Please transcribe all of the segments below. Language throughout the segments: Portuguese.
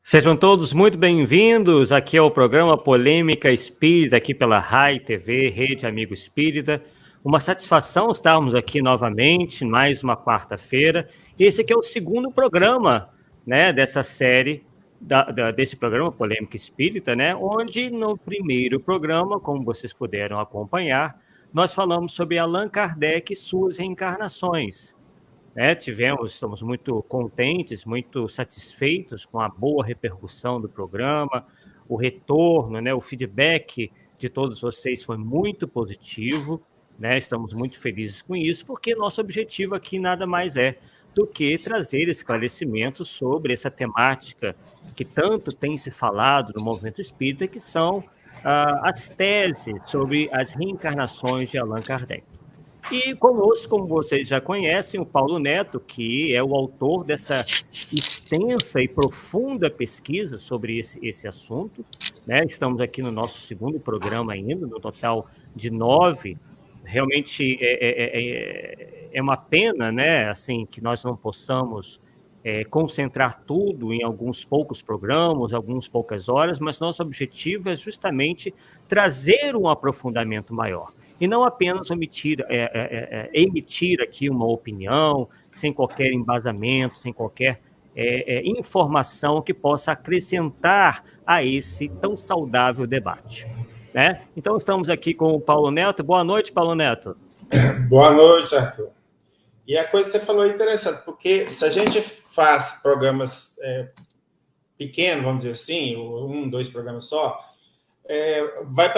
Sejam todos muito bem-vindos aqui ao programa Polêmica Espírita, aqui pela RAI TV, Rede Amigo Espírita. Uma satisfação estarmos aqui novamente, mais uma quarta-feira. Esse aqui é o segundo programa, né, dessa série, desse programa Polêmica Espírita, né, onde no primeiro programa, como vocês puderam acompanhar, nós falamos sobre Allan Kardec e suas reencarnações. Estamos muito contentes, muito satisfeitos com a boa repercussão do programa, o retorno, né, o feedback de todos vocês foi muito positivo, né? Estamos muito felizes com isso, porque nosso objetivo aqui nada mais é do que trazer esclarecimentos sobre essa temática que tanto tem se falado no movimento espírita, que são as teses sobre as reencarnações de Allan Kardec. E conosco, como vocês já conhecem, o Paulo Neto, que é o autor dessa extensa e profunda pesquisa sobre esse assunto, né? Estamos aqui no nosso segundo programa ainda, no total de 9. Realmente é uma pena, né, assim, que nós não possamos concentrar tudo em alguns poucos programas, algumas poucas horas, mas nosso objetivo é justamente trazer um aprofundamento maior. E não apenas emitir aqui uma opinião, sem qualquer embasamento, sem qualquer informação que possa acrescentar a esse tão saudável debate, né? Então, estamos aqui com o Paulo Neto. Boa noite, Paulo Neto. Boa noite, Arthur. E a coisa que você falou é interessante, porque se a gente faz programas pequenos, vamos dizer assim, 1, 2 programas só, vai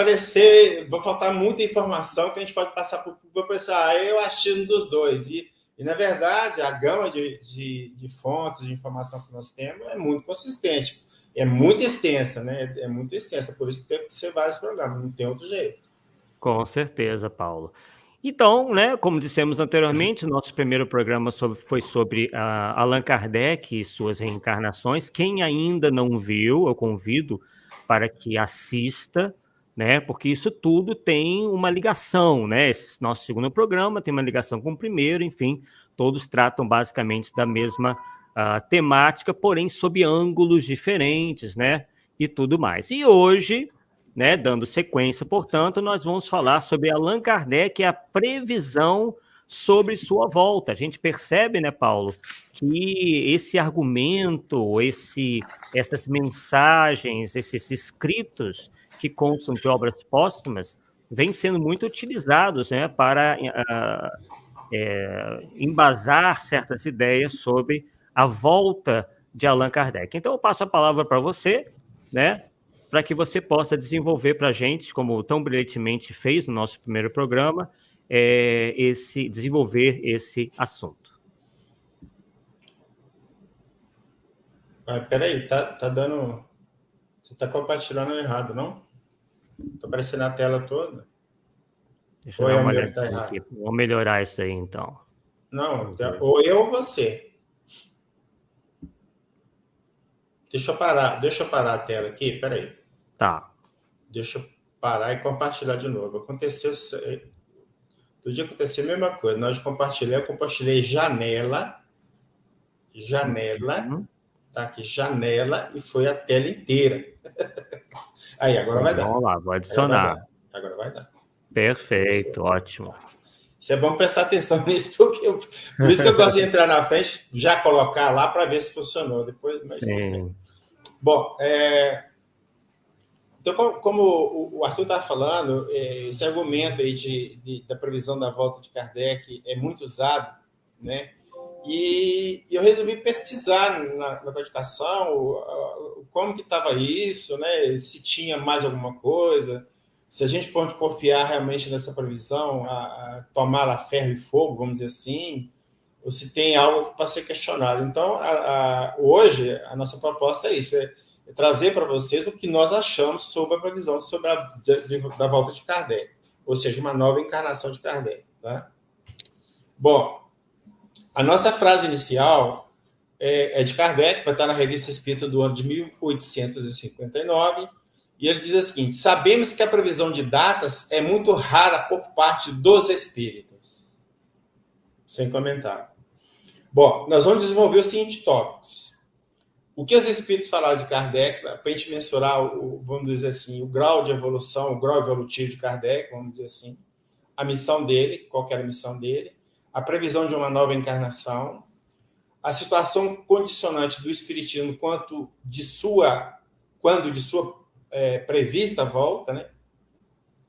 faltar muita informação que a gente pode passar para o público e pensar, eu achei dos dois. E, na verdade, a gama de fontes de informação que nós temos é muito consistente, é muito extensa, né? É muito extensa, por isso que tem que ser vários programas, não tem outro jeito. Com certeza, Paulo. Então, né, como dissemos anteriormente, o nosso primeiro programa foi sobre Allan Kardec e suas reencarnações. Quem ainda não viu, eu convido para que assista, né, porque isso tudo tem uma ligação, né? Esse nosso segundo programa tem uma ligação com o primeiro, enfim, todos tratam basicamente da mesma temática, porém sob ângulos diferentes, né, e tudo mais. E hoje, né, dando sequência, portanto, nós vamos falar sobre Allan Kardec e a previsão sobre sua volta. A gente percebe, né, Paulo, que esse argumento, essas mensagens, esses escritos que constam de obras póstumas, vêm sendo muito utilizados, né, para embasar certas ideias sobre a volta de Allan Kardec. Então, eu passo a palavra para você, né, para que você possa desenvolver para a gente, como tão brilhantemente fez no nosso primeiro programa, desenvolver esse assunto. Peraí, tá dando... Você está compartilhando errado, não? Está aparecendo a tela toda. Deixa eu dar uma olhadinha aqui. Vamos melhorar isso aí, então. Não, ou eu ou você. Deixa eu parar a tela aqui, peraí. Tá. Deixa eu parar e compartilhar de novo. Do dia que aconteceu a mesma coisa. Eu compartilhei janela, tá aqui, janela, e foi a tela inteira. Aí, agora vai dar. Vamos lá, vou adicionar. Agora vai dar. Perfeito, ótimo. Isso é bom prestar atenção nisso, porque por isso que eu gosto de entrar na frente, já colocar lá para ver se funcionou depois. Mas... Sim. Bom, então, como o Arthur está falando, esse argumento aí da previsão da volta de Kardec é muito usado, né? E eu resolvi pesquisar na codificação como que estava isso, né? Se tinha mais alguma coisa, se a gente pode confiar realmente nessa previsão, a tomá-la ferro e fogo, vamos dizer assim, ou se tem algo para ser questionado. Então, hoje, a nossa proposta é isso, é trazer para vocês o que nós achamos sobre a previsão da volta de Kardec, ou seja, uma nova encarnação de Kardec. Tá? Bom, a nossa frase inicial é de Kardec, vai estar na Revista Espírita do ano de 1859, e ele diz o seguinte: sabemos que a previsão de datas é muito rara por parte dos espíritos. Sem comentário. Bom, nós vamos desenvolver os seguintes tópicos. O que os espíritos falaram de Kardec, para a gente mensurar, vamos dizer assim, o grau de evolução, o grau evolutivo de Kardec, vamos dizer assim, a missão dele, qual era a missão dele, a previsão de uma nova encarnação, a situação condicionante do espiritismo quando de sua prevista volta, né?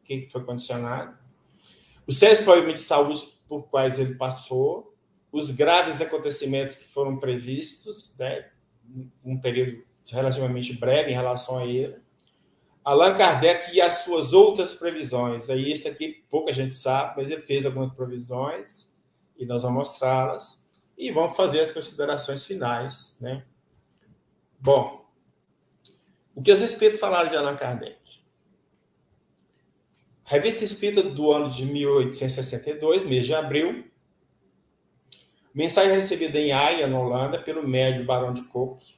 O que foi condicionado, os sérios problemas de saúde por quais ele passou, os graves acontecimentos que foram previstos, né? Um período relativamente breve em relação a ele, Allan Kardec e as suas outras previsões. Aí, isso aqui pouca gente sabe, mas ele fez algumas previsões e nós vamos mostrá-las e vamos fazer as considerações finais, né? Bom, o que os espíritos falaram de Allan Kardec? A Revista Espírita do ano de 1862, mês de abril, mensagem recebida em Haia, na Holanda, pelo médium Barão de Coke.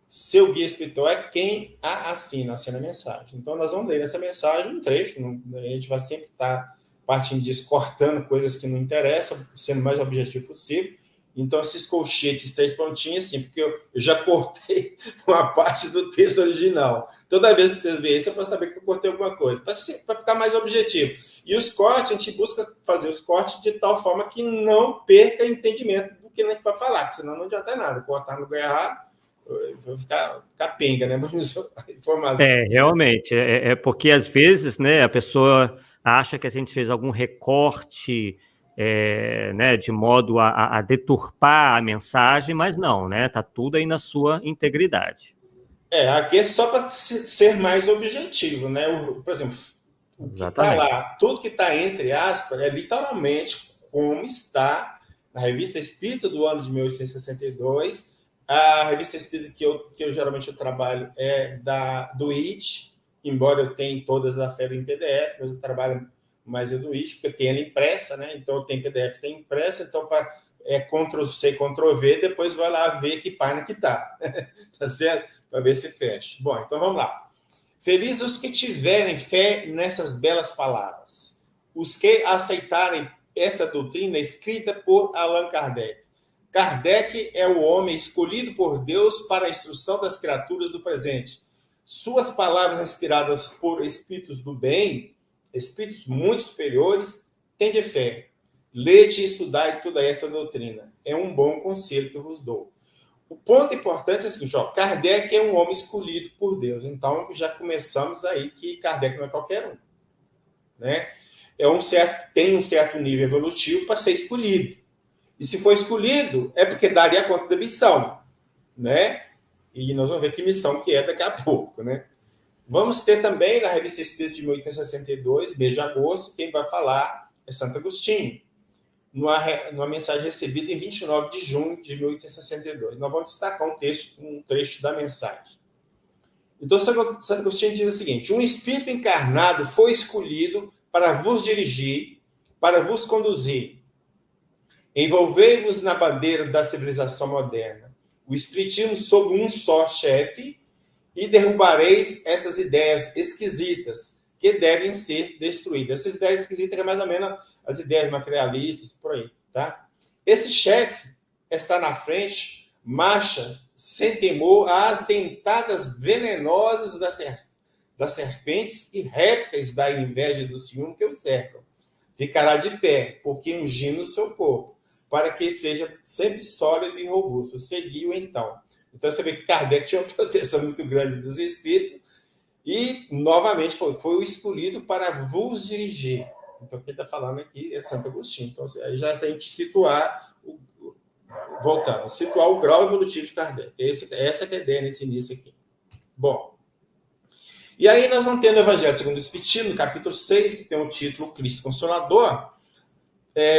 Seu guia espiritual é quem assina a mensagem. Então, nós vamos ler nessa mensagem um trecho, a gente vai sempre estar partindo disso, cortando coisas que não interessam, sendo o mais objetivo possível. Então, esses colchetes, 3 pontinhos, assim, porque eu já cortei uma parte do texto original. Toda vez que vocês veem isso, é para saber que eu cortei alguma coisa, para ficar mais objetivo. E os cortes, a gente busca fazer os cortes de tal forma que não perca entendimento do que a gente vai falar, que senão não adianta nada. Cortar no lugar errado, vai ficar capenga, né? Vamos informar. Realmente. Porque, às vezes, né, a pessoa acha que a gente fez algum recorte, né, de modo a deturpar a mensagem, mas não, né? Está tudo aí na sua integridade. Aqui é só para ser mais objetivo, né? Por exemplo, o que está lá, tudo que está entre aspas, é literalmente como está na Revista Espírita do ano de 1862. A Revista Espírita que eu geralmente trabalho é do IT, embora eu tenha todas as férias em PDF, mas eu trabalho mais do IT, porque tem ela impressa, né? Então, tem PDF, tem impressa, então, Ctrl-C, Ctrl-V, depois vai lá ver que página que está, tá certo? Para ver se fecha. Bom, então vamos lá. Felizes os que tiverem fé nessas belas palavras, os que aceitarem essa doutrina escrita por Allan Kardec. Kardec é o homem escolhido por Deus para a instrução das criaturas do presente. Suas palavras inspiradas por espíritos do bem, espíritos muito superiores, tende fé. Lede e estudai toda essa doutrina. É um bom conselho que eu vos dou. O ponto importante é o seguinte, Kardec é um homem escolhido por Deus. Então, já começamos aí que Kardec não é qualquer um, né? Tem um certo nível evolutivo para ser escolhido. E se for escolhido, é porque daria conta da missão, né? E nós vamos ver que missão que é daqui a pouco, né? Vamos ter também, na Revista Espírita de 1862, mês de agosto, quem vai falar é Santo Agostinho, numa mensagem recebida em 29 de junho de 1862. Nós vamos destacar um trecho da mensagem. Então, Santo Agostinho diz o seguinte: um espírito encarnado foi escolhido para vos dirigir, para vos conduzir. Envolvei-vos na bandeira da civilização moderna, o espiritismo sob um só chefe, e derrubareis essas ideias esquisitas que devem ser destruídas. Essas ideias esquisitas é mais ou menos as ideias materialistas, por aí, tá? Esse chefe está na frente, marcha sem temor às dentadas venenosas das serpentes e répteis da inveja e do ciúme que o cercam. Ficará de pé, porque ungindo o seu corpo, para que seja sempre sólido e robusto. Seguiu, então. Então, você vê que Kardec tinha uma proteção muito grande dos espíritos e, novamente, foi o escolhido para vos dirigir. Então, quem está falando aqui é Santo Agostinho. Então, aí já se a gente situar o grau evolutivo de Kardec. Essa que é a ideia nesse início aqui. Bom, e aí nós vamos ter no Evangelho segundo o Espiritismo, no capítulo 6, que tem o título Cristo Consolador.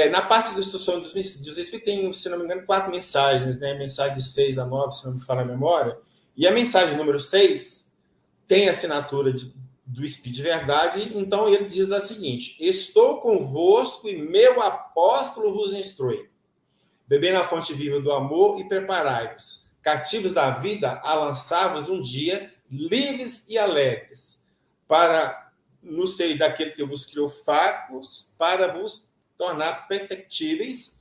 Na parte da instrução dos Espíritos tem, se não me engano, 4 mensagens, né? Mensagem de 6 a 9, se não me falha a memória. E a mensagem número 6 tem a assinatura do Espírito de Verdade, então ele diz a seguinte: estou convosco e meu apóstolo vos instrui. Bebei na fonte viva do amor e preparai-vos, cativos da vida, a lançar-vos um dia, livres e alegres, para no seio daquele que vos criou fracos, para vos tornar perfectíveis,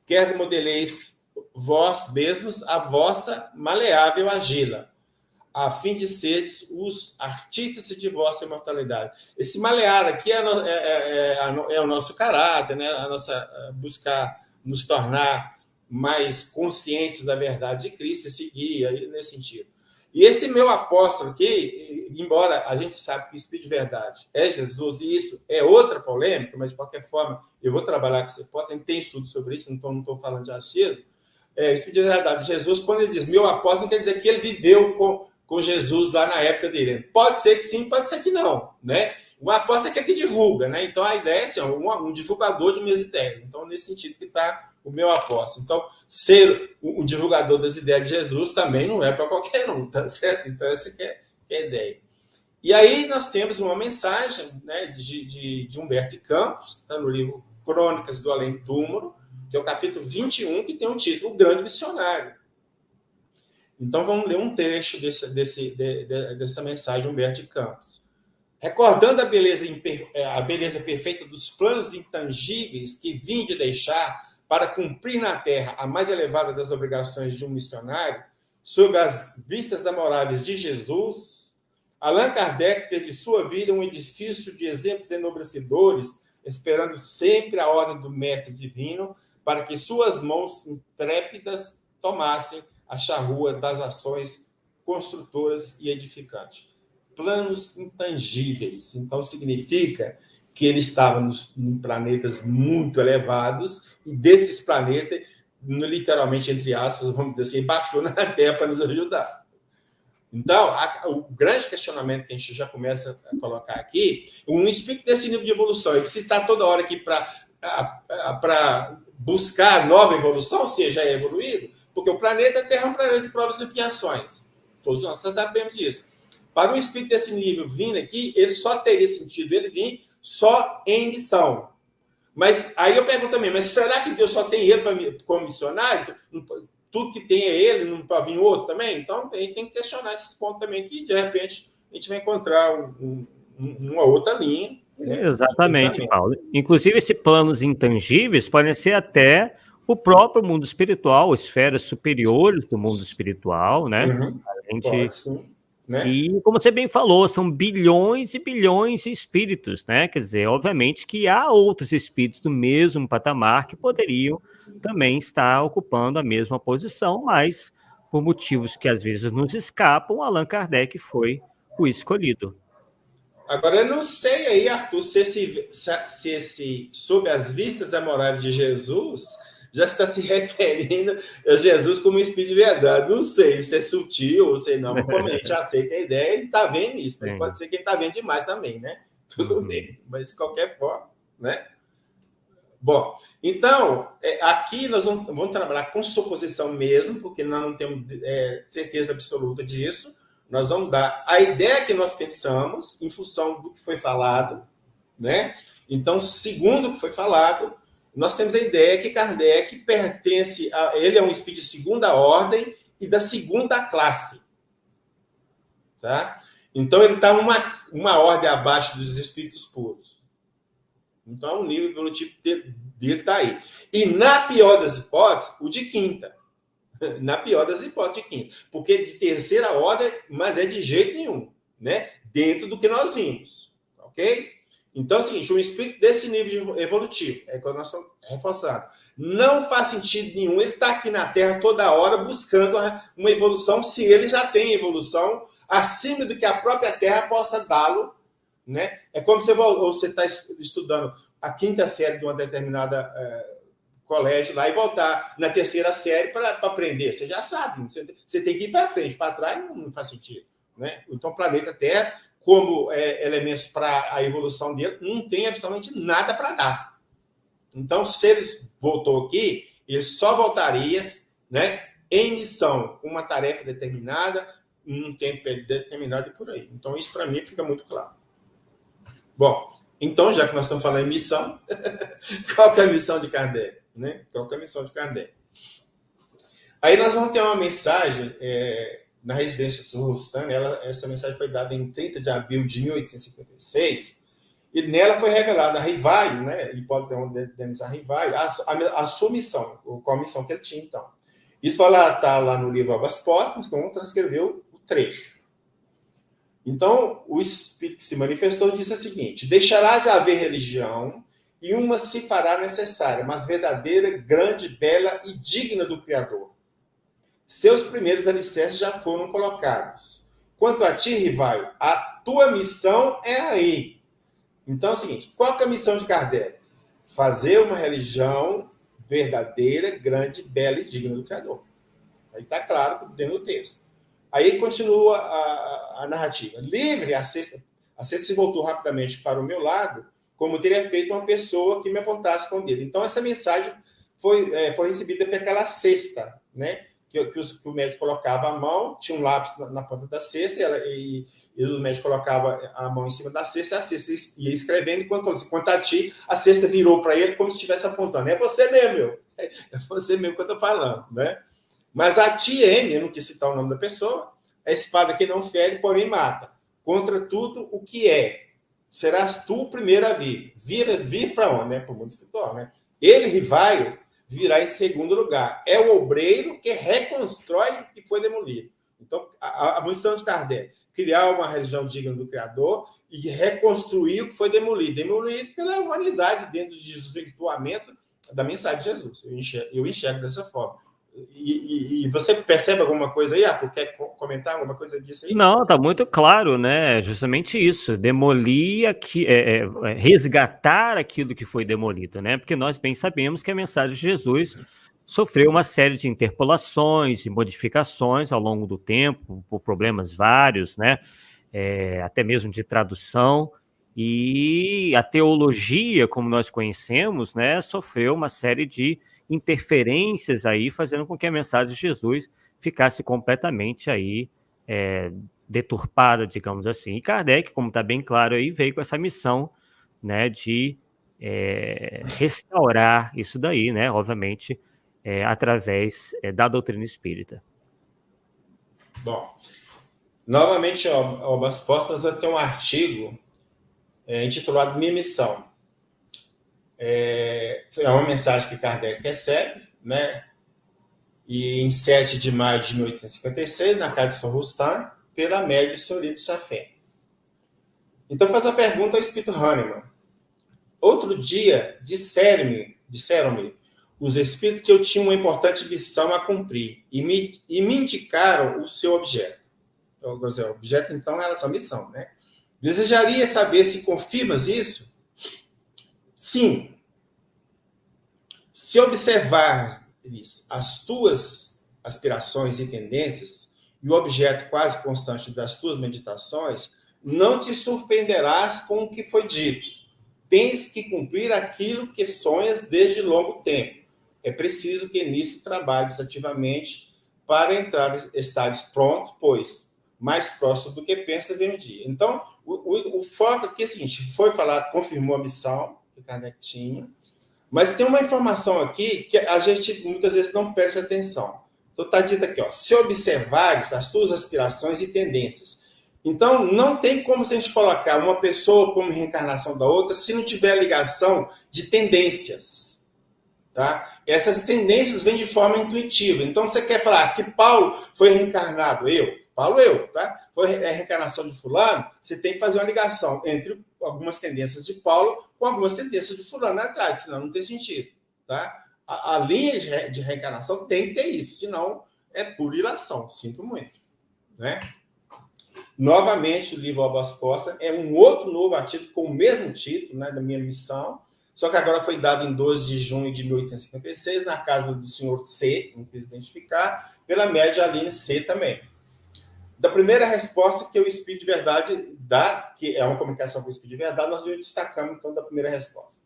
quer modeleis vós mesmos a vossa maleável argila, a fim de seres os artífices de vossa imortalidade. Esse malear aqui é o nosso caráter, né? A nossa buscar nos tornar mais conscientes da verdade de Cristo e seguir aí nesse sentido. E esse meu apóstolo aqui, embora a gente sabe que o Espírito de verdade é Jesus, e isso é outra polêmica, mas de qualquer forma eu vou trabalhar com você, a gente tem estudo sobre isso, não estou falando de achismo. O Espírito de verdade de Jesus, quando ele diz meu apóstolo, não quer dizer que ele viveu com Jesus lá na época dele. Pode ser que sim, pode ser que não, né? O apóstolo é aquele que divulga, né? Então a ideia é assim, um divulgador de minhas ideias. Então, nesse sentido que está o meu apóstolo. Então, ser um divulgador das ideias de Jesus também não é para qualquer um, tá certo? Então, essa que é a ideia. E aí nós temos uma mensagem, né, de Humberto de Campos, que está no livro Crônicas do Além do Túmulo, que é o capítulo 21, que tem o título O Grande Missionário. Então, vamos ler um trecho dessa mensagem de Humberto de Campos. Recordando a beleza perfeita dos planos intangíveis que vim de deixar para cumprir na terra a mais elevada das obrigações de um missionário, sob as vistas amoráveis de Jesus, Allan Kardec fez de sua vida um edifício de exemplos enobrecedores, esperando sempre a ordem do Mestre Divino, para que suas mãos intrépidas tomassem a charrua das ações construtoras e edificantes. Planos intangíveis. Então, significa que ele estava em planetas muito elevados, e desses planetas, literalmente, entre aspas, vamos dizer assim, baixou na Terra para nos ajudar. Então, o grande questionamento que a gente já começa a colocar aqui, um espírito desse nível de evolução, ele precisa estar toda hora aqui para buscar nova evolução, se já é evoluído, porque o planeta Terra é um planeta de provas e expiações. Todos nós sabemos disso. Para um espírito desse nível vindo aqui, ele só teria sentido ele vir só em missão. Mas aí eu pergunto também, mas será que Deus só tem ele como missionário? Tudo que tem é ele, não pode vir outro também? Então, a gente tem que questionar esses pontos também, que de repente a gente vai encontrar uma outra linha. Né? Exatamente, Paulo. Inclusive, esses planos intangíveis podem ser até o próprio mundo espiritual, esferas superiores do mundo espiritual, né? Uhum. A gente... Pode, sim. Né? E, como você bem falou, são bilhões e bilhões de espíritos, né? Quer dizer, obviamente que há outros espíritos do mesmo patamar que poderiam também estar ocupando a mesma posição, mas por motivos que às vezes nos escapam, Allan Kardec foi o escolhido. Agora, eu não sei aí, Arthur, se esse sob as vistas amoráveis de Jesus já está se referindo a Jesus como espírito de verdade. Não sei se é sutil ou sei não, mas como a gente aceita a ideia, ele está vendo isso, mas pode ser que ele está vendo demais também, né? Tudo bem, mas de qualquer forma, né? Bom, então, aqui nós vamos trabalhar com suposição mesmo, porque nós não temos certeza absoluta disso. Nós vamos dar a ideia que nós pensamos em função do que foi falado, né? Então, segundo o que foi falado, nós temos a ideia que Kardec pertence ele é um espírito de segunda ordem e da segunda classe, tá? Então, ele está uma ordem abaixo dos espíritos puros. Então, o nível evolutivo dele está aí. E, na pior das hipóteses, o de quinta. Na pior das hipóteses, de quinta. Porque de terceira ordem, mas é de jeito nenhum, né? Dentro do que nós vimos, ok? Então, é o seguinte, um espírito desse nível evolutivo, é quando nós estamos reforçando, não faz sentido nenhum ele estar aqui na Terra toda hora buscando uma evolução, se ele já tem evolução acima do que a própria Terra possa dá-lo, né? É como se você está estudando a quinta série de uma determinada colégio lá e voltar na terceira série para aprender. Você já sabe, você tem que ir para frente, para trás não faz sentido, né? Então, o planeta Terra, como elementos para a evolução dele, não tem absolutamente nada para dar. Então, se ele voltou aqui, ele só voltaria, né, em missão, com uma tarefa determinada, num tempo determinado e por aí. Então, isso para mim fica muito claro. Bom, então, já que nós estamos falando em missão, qual que é a missão de Kardec? Né? Qual que é a missão de Kardec? Aí nós vamos ter uma mensagem na residência de Rostânia. Essa mensagem foi dada em 30 de abril de 1856, e nela foi revelada a Rivaio, né? Hipólito Denis Rivaio, a sua missão, qual a missão que ele tinha, então. Isso está lá no livro Obras Póstumas, como transcreveu o trecho. Então, o Espírito que se manifestou disse o seguinte: deixará de haver religião e uma se fará necessária, mas verdadeira, grande, bela e digna do Criador. Seus primeiros alicerces já foram colocados. Quanto a ti, Rivaio, a tua missão é aí. Então é o seguinte, qual que é a missão de Kardec? Fazer uma religião verdadeira, grande, bela e digna do Criador. Aí está claro dentro do texto. Aí continua a narrativa. Livre, a cesta se voltou rapidamente para o meu lado, como teria feito uma pessoa que me apontasse com o dedo. Então, essa mensagem foi recebida pelaquela cesta, né? Que o médico colocava a mão, tinha um lápis na ponta da cesta, e o médico colocava a mão em cima da cesta, e a cesta ia escrevendo, enquanto a ti, a cesta virou para ele como se estivesse apontando. É você mesmo, meu. É você mesmo que eu estou falando, né? Mas a ti, eu não quis citar o nome da pessoa, a espada que não fere, porém mata. Contra tudo o que é. Serás tu o primeiro a vir. Vir para onde? Né? Para o mundo espiritual, né? Ele, Rivaio, virá em segundo lugar. É o obreiro que reconstrói o que foi demolido. Então, a missão de Kardec, criar uma religião digna do Criador e reconstruir o que foi demolido. Demolido pela humanidade dentro de desvirtuamento da mensagem de Jesus. Eu enxergo dessa forma. E você percebe alguma coisa aí, Arthur? Quer comentar alguma coisa disso aí? Não, tá muito claro, né? Justamente isso, demolir resgatar aquilo que foi demolido, né? Porque nós bem sabemos que a mensagem de Jesus sofreu uma série de interpolações e modificações ao longo do tempo, por problemas vários, né? Até mesmo de tradução. E a teologia, como nós conhecemos, né, sofreu uma série de interferências aí, fazendo com que a mensagem de Jesus ficasse completamente aí deturpada, digamos assim. E Kardec, como está bem claro aí, veio com essa missão, né, de restaurar isso daí, né, obviamente, através da doutrina espírita. Bom, novamente, Obras Póstumas, eu tenho um artigo intitulado Minha Missão. É uma mensagem que Kardec recebe, né? E em 7 de maio de 1856, na casa de São Rustam, pela média senhorita Chafé. Então faz a pergunta ao Espírito Hahnemann. Outro dia, disseram-me os espíritos que eu tinha uma importante missão a cumprir e me indicaram o seu objeto. O objeto, então, era a sua missão, né? Desejaria saber se confirmas isso? Sim. Se observares as tuas aspirações e tendências e o objeto quase constante das tuas meditações, não te surpreenderás com o que foi dito. Tens que cumprir aquilo que sonhas desde longo tempo. É preciso que nisso trabalhes ativamente para estares pronto, pois mais próximo do que pensa vem o dia. Então, o foco aqui é o seguinte, foi falar, confirmou a missão que Kardec tinha, mas tem uma informação aqui que a gente muitas vezes não presta atenção. Então está dito aqui, se observares as suas aspirações e tendências. Então não tem como a gente colocar uma pessoa como reencarnação da outra se não tiver ligação de tendências. Tá? Essas tendências vêm de forma intuitiva. Então você quer falar que Paulo foi reencarnado, Paulo, tá? Foi a reencarnação de fulano, você tem que fazer uma ligação entre algumas tendências de Paulo com algumas tendências de fulano atrás, senão não tem sentido, tá? A linha de reencarnação tem que ter isso, senão é pura ilação, sinto muito, né? Novamente, o livro Obras Póstumas é um outro novo artigo com o mesmo título, né, da minha missão, só que agora foi dado em 12 de junho de 1856, na casa do senhor C, não quis identificar, pela média Aline C também. Da primeira resposta que o Espírito de Verdade dá, que é uma comunicação com o Espírito de Verdade, nós destacamos, então, da primeira resposta.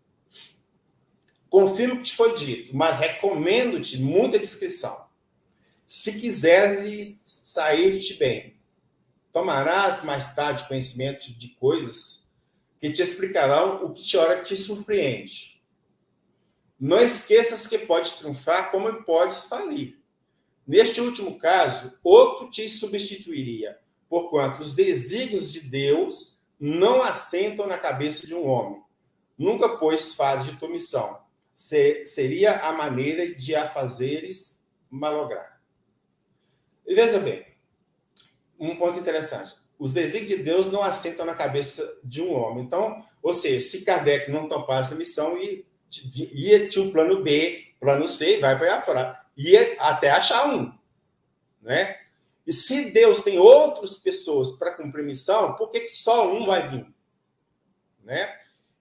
Confirmo o que te foi dito, mas recomendo-te muita discrição. Se quiseres sair-te bem, tomarás mais tarde conhecimento de coisas que te explicarão o que te ora te surpreende. Não esqueças que podes triunfar como podes falir. Neste último caso, outro te substituiria, porquanto os desígnios de Deus não assentam na cabeça de um homem. Nunca, pois, fales de tua missão. Seria a maneira de a fazeres malograr. E veja bem, um ponto interessante. Os desígnios de Deus não assentam na cabeça de um homem. Então, ou seja, se Kardec não topar essa missão, ia tinha um plano B, plano C, vai para fora. Ia até achar um. Né? E se Deus tem outras pessoas para cumprir missão, por que só um vai vir? Né?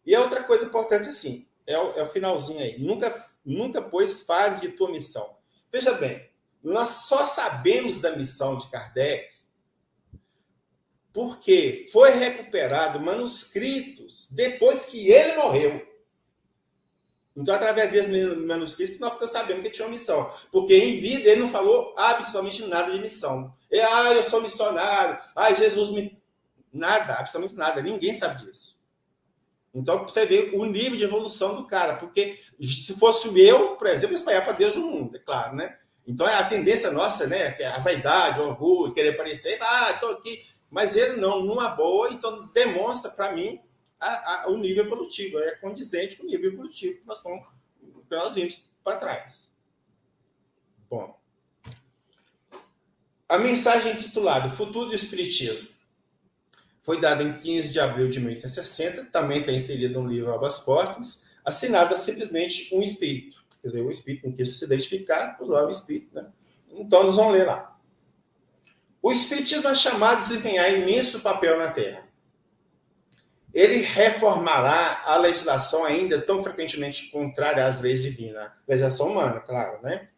E a outra coisa importante, assim, é o finalzinho aí. Nunca pois faz de tua missão. Veja bem, nós só sabemos da missão de Kardec porque foi recuperado manuscritos depois que ele morreu. Então, através desses manuscritos, nós ficamos sabendo que tinha uma missão. Porque em vida ele não falou absolutamente nada de missão. Eu sou missionário. Jesus me... Nada, absolutamente nada. Ninguém sabe disso. Então, você vê o nível de evolução do cara. Porque se fosse eu, por exemplo, espalhar para Deus o mundo, é claro, né? Então, é a tendência nossa, né? Que é a vaidade, o orgulho, querer aparecer. Estou aqui. Mas ele não, numa boa. Então, demonstra para mim o nível evolutivo, é condizente com o nível evolutivo que nós vimos para trás. Bom, a mensagem intitulada Futuro do Espiritismo foi dada em 15 de abril de 1860, também está inserida no livro Obras Póstumas, assinada simplesmente um espírito. Quer dizer, o espírito não quis se identificar, por lá o espírito, né? Então, nós vamos ler lá. O espiritismo é chamado a desempenhar imenso papel na Terra. Ele reformará a legislação ainda tão frequentemente contrária às leis divinas, a legislação humana, claro, né?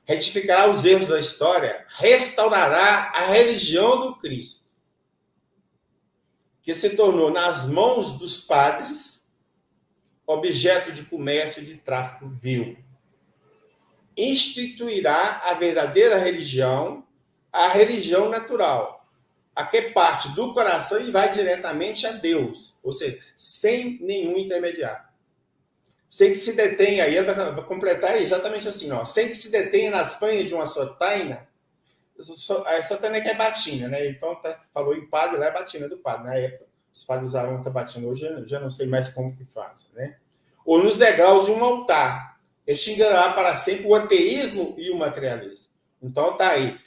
Retificará os erros da história, restaurará a religião do Cristo, que se tornou nas mãos dos padres objeto de comércio e de tráfico vil. Instituirá a verdadeira religião, a religião natural, a que parte do coração e vai diretamente a Deus, ou seja, sem nenhum intermediário. Sem que se detenha, aí ele vai completar exatamente assim, ó, sem que se detenha nas fanhas de uma sotaina, a sotaina que é batina, né? Então, falou em padre, lá é batina do padre. Na época, os padres usavam outra batina, hoje eu já não sei mais como que faz, né? Ou nos degraus de um altar, extinguirá para sempre o ateísmo e o materialismo. Então, está aí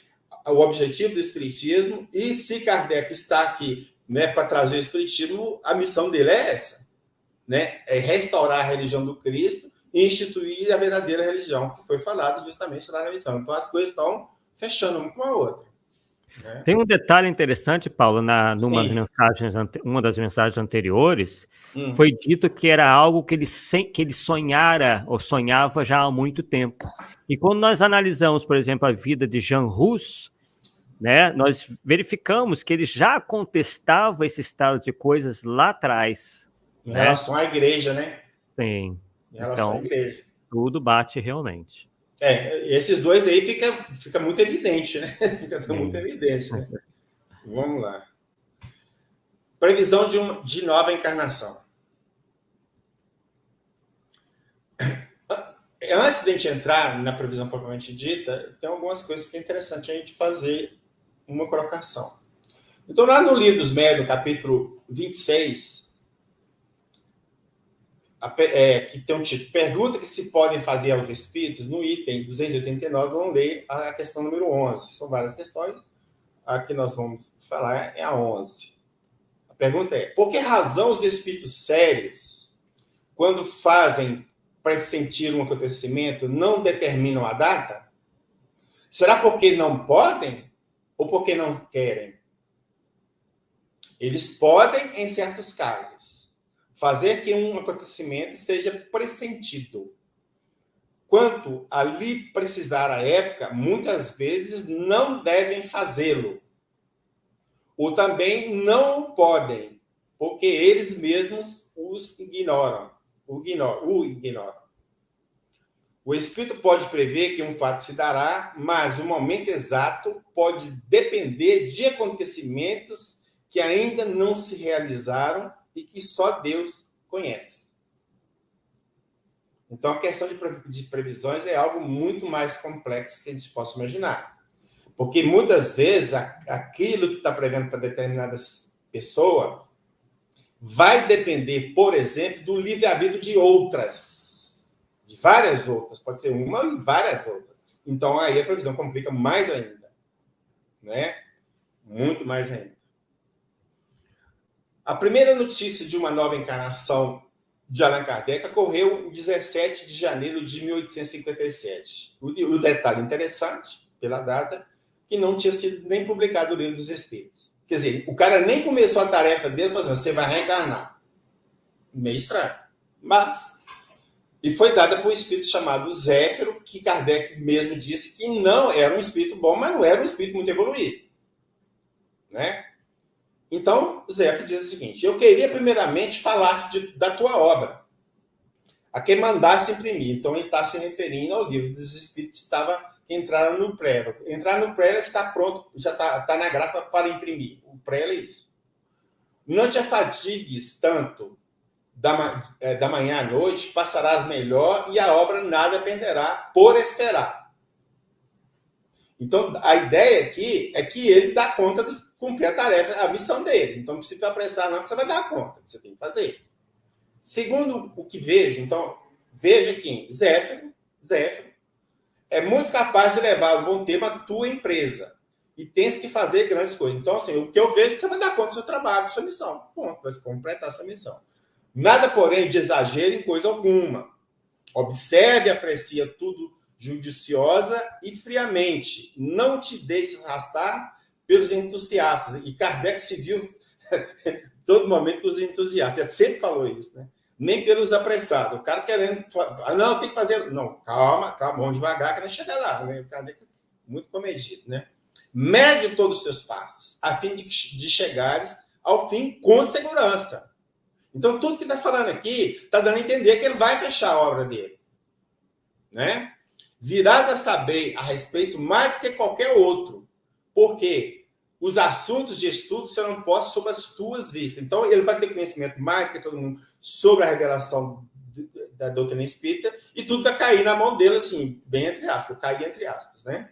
o objetivo do Espiritismo, e se Kardec está aqui, né, para trazer o Espiritismo, a missão dele é essa, né? É restaurar a religião do Cristo e instituir a verdadeira religião, que foi falado justamente lá na missão. Então, as coisas estão fechando uma com a outra. Né? Tem um detalhe uma das mensagens anteriores, foi dito que era algo que ele sonhara ou sonhava já há muito tempo. E quando nós analisamos, por exemplo, a vida de Jean Rus, né, nós verificamos que ele já contestava esse estado de coisas lá atrás. Em relação à igreja, né? Sim. Em relação à igreja. Tudo bate realmente. Esses dois aí fica muito evidente, né? Fica muito evidente, né? Vamos lá. Previsão de nova encarnação. Antes de a gente entrar na previsão propriamente dita, tem algumas coisas que é interessante a gente fazer uma colocação. Então, lá no Livro dos Médiuns, capítulo 26, que tem um título, pergunta que se podem fazer aos espíritos, no item 289, vamos ler a questão número 11. São várias questões. A que nós vamos falar é a 11. A pergunta é, por que razão os espíritos sérios, quando fazem pressentir um acontecimento, não determinam a data? Será porque não podem ou porque não querem? Eles podem, em certos casos, fazer que um acontecimento seja pressentido. Quanto a lhe precisar a época, muitas vezes não devem fazê-lo. Ou também não o podem, porque eles mesmos o ignoram. O espírito pode prever que um fato se dará, mas o momento exato pode depender de acontecimentos que ainda não se realizaram e que só Deus conhece. Então, a questão de previsões é algo muito mais complexo que a gente possa imaginar. Porque, muitas vezes, aquilo que está prevendo para determinada pessoa vai depender, por exemplo, do livre-arbítrio de outras. De várias outras. Pode ser uma e várias outras. Então, aí a previsão complica mais ainda. né? Muito mais ainda. A primeira notícia de uma nova encarnação de Allan Kardec ocorreu em 17 de janeiro de 1857. O detalhe interessante, pela data, que não tinha sido nem publicado o Livro dos Espíritos. Quer dizer, o cara nem começou a tarefa dele fazendo, você vai reencarnar. Meio estranho. Mas, e foi dada por um espírito chamado Zéfiro, que Kardec mesmo disse que não era um espírito bom, mas não era um espírito muito evoluído. Né? Então, Zéfiro diz o seguinte, eu queria primeiramente falar da tua obra, a quem mandasse imprimir. Então, ele está se referindo ao Livro dos Espíritos que entraram no prelo. Entrar no prelo está pronto, já está na grafa para imprimir. O prelo é isso. Não te afatigues tanto da manhã à noite, passarás melhor e a obra nada perderá por esperar. Então, a ideia aqui é que ele dá conta de cumprir a tarefa, a missão dele. Então, não precisa apressar não, que você vai dar conta. Você tem que fazer. Segundo o que vejo, então, veja aqui, Zéfiro é muito capaz de levar um bom tempo a tua empresa. E tens que fazer grandes coisas. Então, assim, o que eu vejo é que você vai dar conta do seu trabalho, da sua missão. Ponto, vai completar essa missão. Nada, porém, de exagero em coisa alguma. Observe e aprecia tudo judiciosa e friamente. Não te deixes arrastar pelos entusiastas. E Kardec se viu todo momento pelos entusiastas. Ele sempre falou isso, né? Nem pelos apressados. O cara querendo... não, tem que fazer... Não, calma, vamos devagar que vai chegar lá. Né? O Kardec é muito comedido, né? Mede todos os seus passos, a fim de chegares ao fim com segurança. Então, tudo que está falando aqui está dando a entender que ele vai fechar a obra dele. Né? Virás a saber a respeito mais do que qualquer outro, porque os assuntos de estudo serão postos sob as tuas vistas. Então, ele vai ter conhecimento mais do que todo mundo sobre a revelação da doutrina espírita e tudo vai cair na mão dele, assim, bem entre aspas, cair entre aspas, né?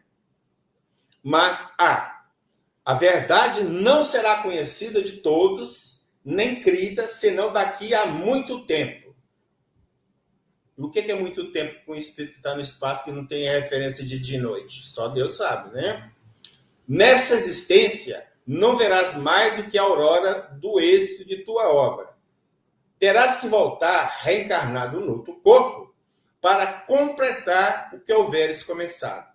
Mas a verdade não será conhecida de todos, nem crida, senão daqui a muito tempo. O que é muito tempo com um espírito que está no espaço que não tem referência de dia e noite? Só Deus sabe, né? Nessa existência, não verás mais do que a aurora do êxito de tua obra. Terás que voltar reencarnado no teu corpo para completar o que houveres começado.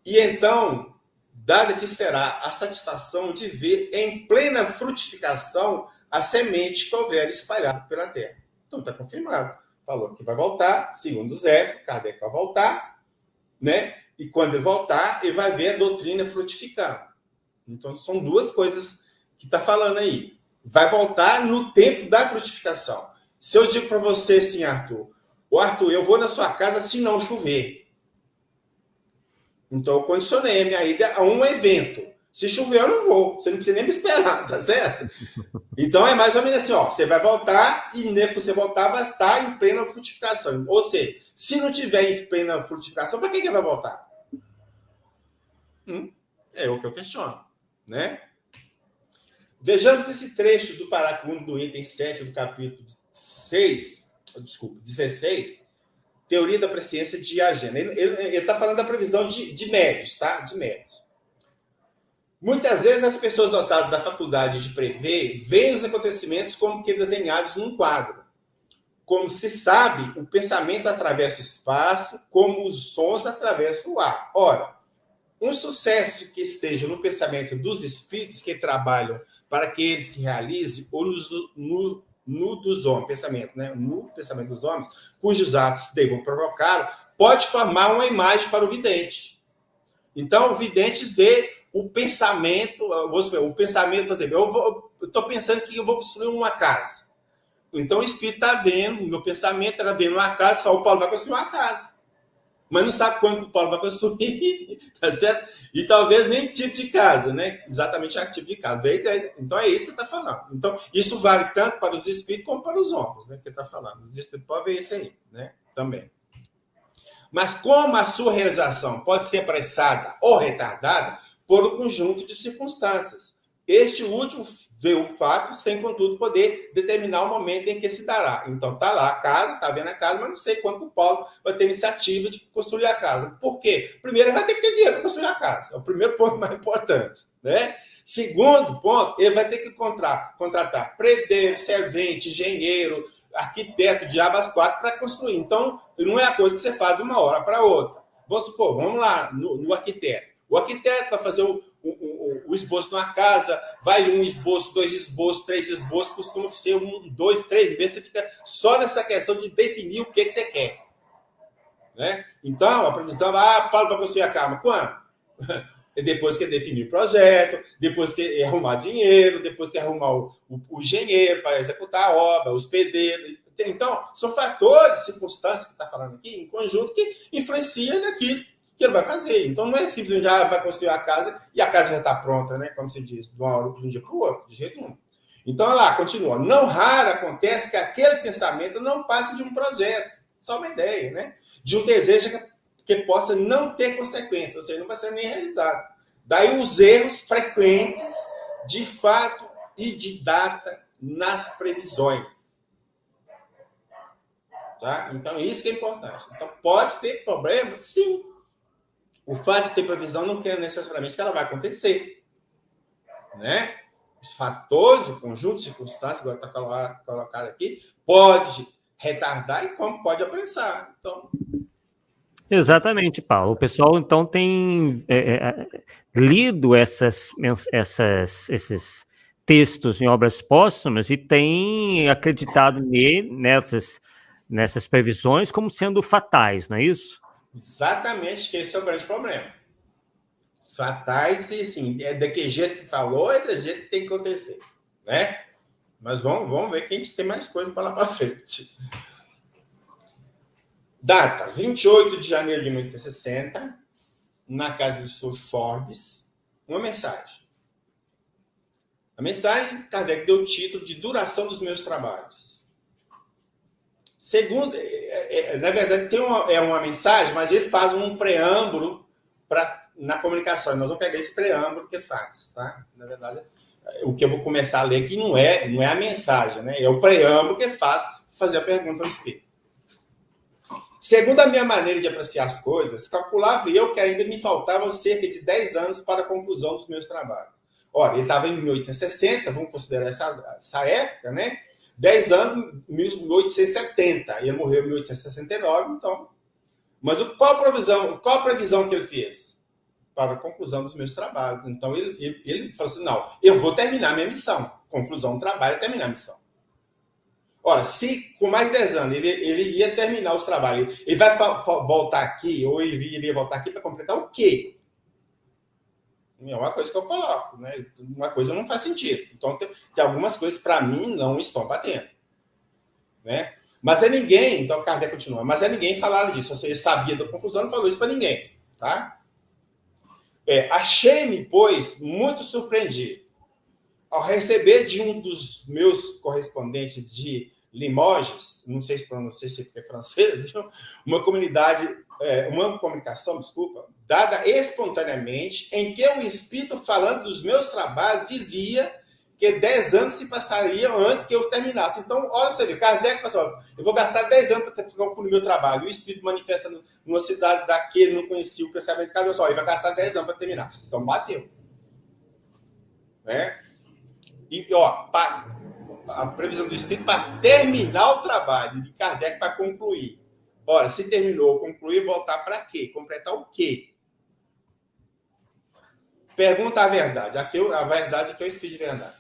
E então, dada-te será a satisfação de ver em plena frutificação a semente que houver espalhada pela terra. Então, está confirmado. Falou que vai voltar, segundo Zé, Kardec vai voltar, né? E quando ele voltar, ele vai ver a doutrina frutificando. Então, são duas coisas que está falando aí. Vai voltar no tempo da frutificação. Se eu digo para você assim, Arthur, eu vou na sua casa se não chover. Então, eu condicionei a minha ida a um evento. Se chover, eu não vou. Você não precisa nem me esperar, tá certo? Então, é mais ou menos assim, ó. Você vai voltar e, quando você voltar, vai estar em plena frutificação. Ou seja, se não tiver em plena frutificação, para que vai voltar? É o que eu questiono, né? Vejamos esse trecho do parágrafo 1 do item 7 do capítulo 16, Teoria da Presciência de Agena. Ele está falando da previsão de médios, tá? De médios. Muitas vezes as pessoas dotadas da faculdade de prever veem os acontecimentos como que desenhados num quadro. Como se sabe, o pensamento atravessa o espaço, como os sons atravessam o ar. Ora, um sucesso que esteja no pensamento dos espíritos que trabalham para que ele se realize, ou no dos homens, pensamento, né? No pensamento dos homens, cujos atos devam provocá-lo, pode formar uma imagem para o vidente. Então, o vidente vê o pensamento, por exemplo, eu estou pensando que eu vou construir uma casa. Então, o espírito está vendo, o meu pensamento está vendo uma casa, só o Paulo vai construir uma casa. Mas não sabe quando o Paulo vai construir, tá certo? E talvez nem tipo de casa, né? Exatamente a tipo de casa. Então, é isso que está falando. Então, isso vale tanto para os espíritos como para os homens, né? Que está falando. Os espíritos podem ver isso aí, né? Também. Mas como a sua realização pode ser apressada ou retardada por um conjunto de circunstâncias, este último vê o fato sem, contudo, poder determinar o momento em que se dará. Então, está lá a casa, está vendo a casa, mas não sei quando que o Paulo vai ter iniciativa de construir a casa. Por quê? Primeiro, ele vai ter que ter dinheiro para construir a casa. É o primeiro ponto mais importante, né? Segundo ponto, ele vai ter que contratar predeiro, servente, engenheiro, arquiteto, diabo às quatro para construir. Então, não é a coisa que você faz de uma hora para outra. Vamos supor, vamos lá no arquiteto. O arquiteto vai fazer o esboço de uma casa, vai um esboço, 2 esboços, 3 esboços, costuma ser 1, 2, 3 meses, você fica só nessa questão de definir o que você quer. Né? Então, a previsão, Paulo vai construir a cama. Quando? Depois que definir o projeto, depois que arrumar dinheiro, depois que arrumar o engenheiro para executar a obra, os pedreiros. Então, são fatores, circunstâncias que está falando aqui, em conjunto, que influenciam naquilo que ele vai fazer. Então, não é simplesmente vai construir a casa e a casa já está pronta, né? Como se diz, de uma hora de um dia para o outro, de jeito nenhum. Então, olha lá, continua. Não raro acontece que aquele pensamento não passe de um projeto, só uma ideia, né? De um desejo que possa não ter consequências, ou seja, não vai ser nem realizado. Daí os erros frequentes de fato e de data nas previsões. Tá? Então, isso que é importante. Então, pode ter problema? Sim. O fato de ter previsão não quer necessariamente que ela vai acontecer. Né? Os fatores, o conjunto de circunstâncias, agora está colocado aqui, pode retardar e como pode apressar. Então... Exatamente, Paulo. O pessoal, então, tem lido esses textos em obras póstumas e tem acreditado nessas previsões como sendo fatais, não é isso? Exatamente, que esse é o grande problema. Fatais e, assim, é daquele jeito que falou, é do jeito que tem que acontecer, né? Mas vamos ver que a gente tem mais coisa para lá para frente. Data, 28 de janeiro de 1960, na casa do Sr. Forbes, uma mensagem. A mensagem, Kardec deu o título de Duração dos Meus Trabalhos. Segundo, na verdade, tem uma mensagem, mas ele faz um preâmbulo na comunicação. Nós vamos pegar esse preâmbulo que faz, tá? Na verdade, o que eu vou começar a ler aqui não é a mensagem, né? É o preâmbulo que faz fazer a pergunta ao espírito. Segundo a minha maneira de apreciar as coisas, calculava eu que ainda me faltavam cerca de 10 anos para a conclusão dos meus trabalhos. Olha, ele estava em 1860, vamos considerar essa época, né? 10 anos, 1870. Ele morreu em 1869, então. Mas qual a previsão que ele fez? Para a conclusão dos meus trabalhos. Então, ele falou assim, não, eu vou terminar minha missão. Conclusão do trabalho é terminar a missão. Ora, se com mais 10 anos ele ia terminar os trabalhos, ele vai voltar aqui, ou ele iria voltar aqui para completar o quê? É uma coisa que eu coloco, né? Uma coisa não faz sentido. Então, tem algumas coisas, para mim, não estão batendo. Né? Mas ninguém, então Kardec continua, mas ninguém falava disso. Você sabia da conclusão, não falou isso para ninguém. Tá? Achei-me, pois, muito surpreendido ao receber de um dos meus correspondentes de Limoges, não sei se pronunciei, se é francês, uma comunicação, dada espontaneamente, em que um espírito falando dos meus trabalhos dizia que 10 anos se passariam antes que eu terminasse. Então, olha, você vê, Kardec falou assim, eu vou gastar 10 anos para concluir o meu trabalho. O espírito manifesta numa cidade daqui, ele não conhecia o pensamento de cada só, ele vai gastar 10 anos para terminar. Então, bateu. Né? E, a previsão do espírito para terminar o trabalho de Kardec para concluir. Ora, se terminou, concluir, voltar para quê? Completar o quê? Pergunta a verdade. A verdade aqui é o espírito de verdade.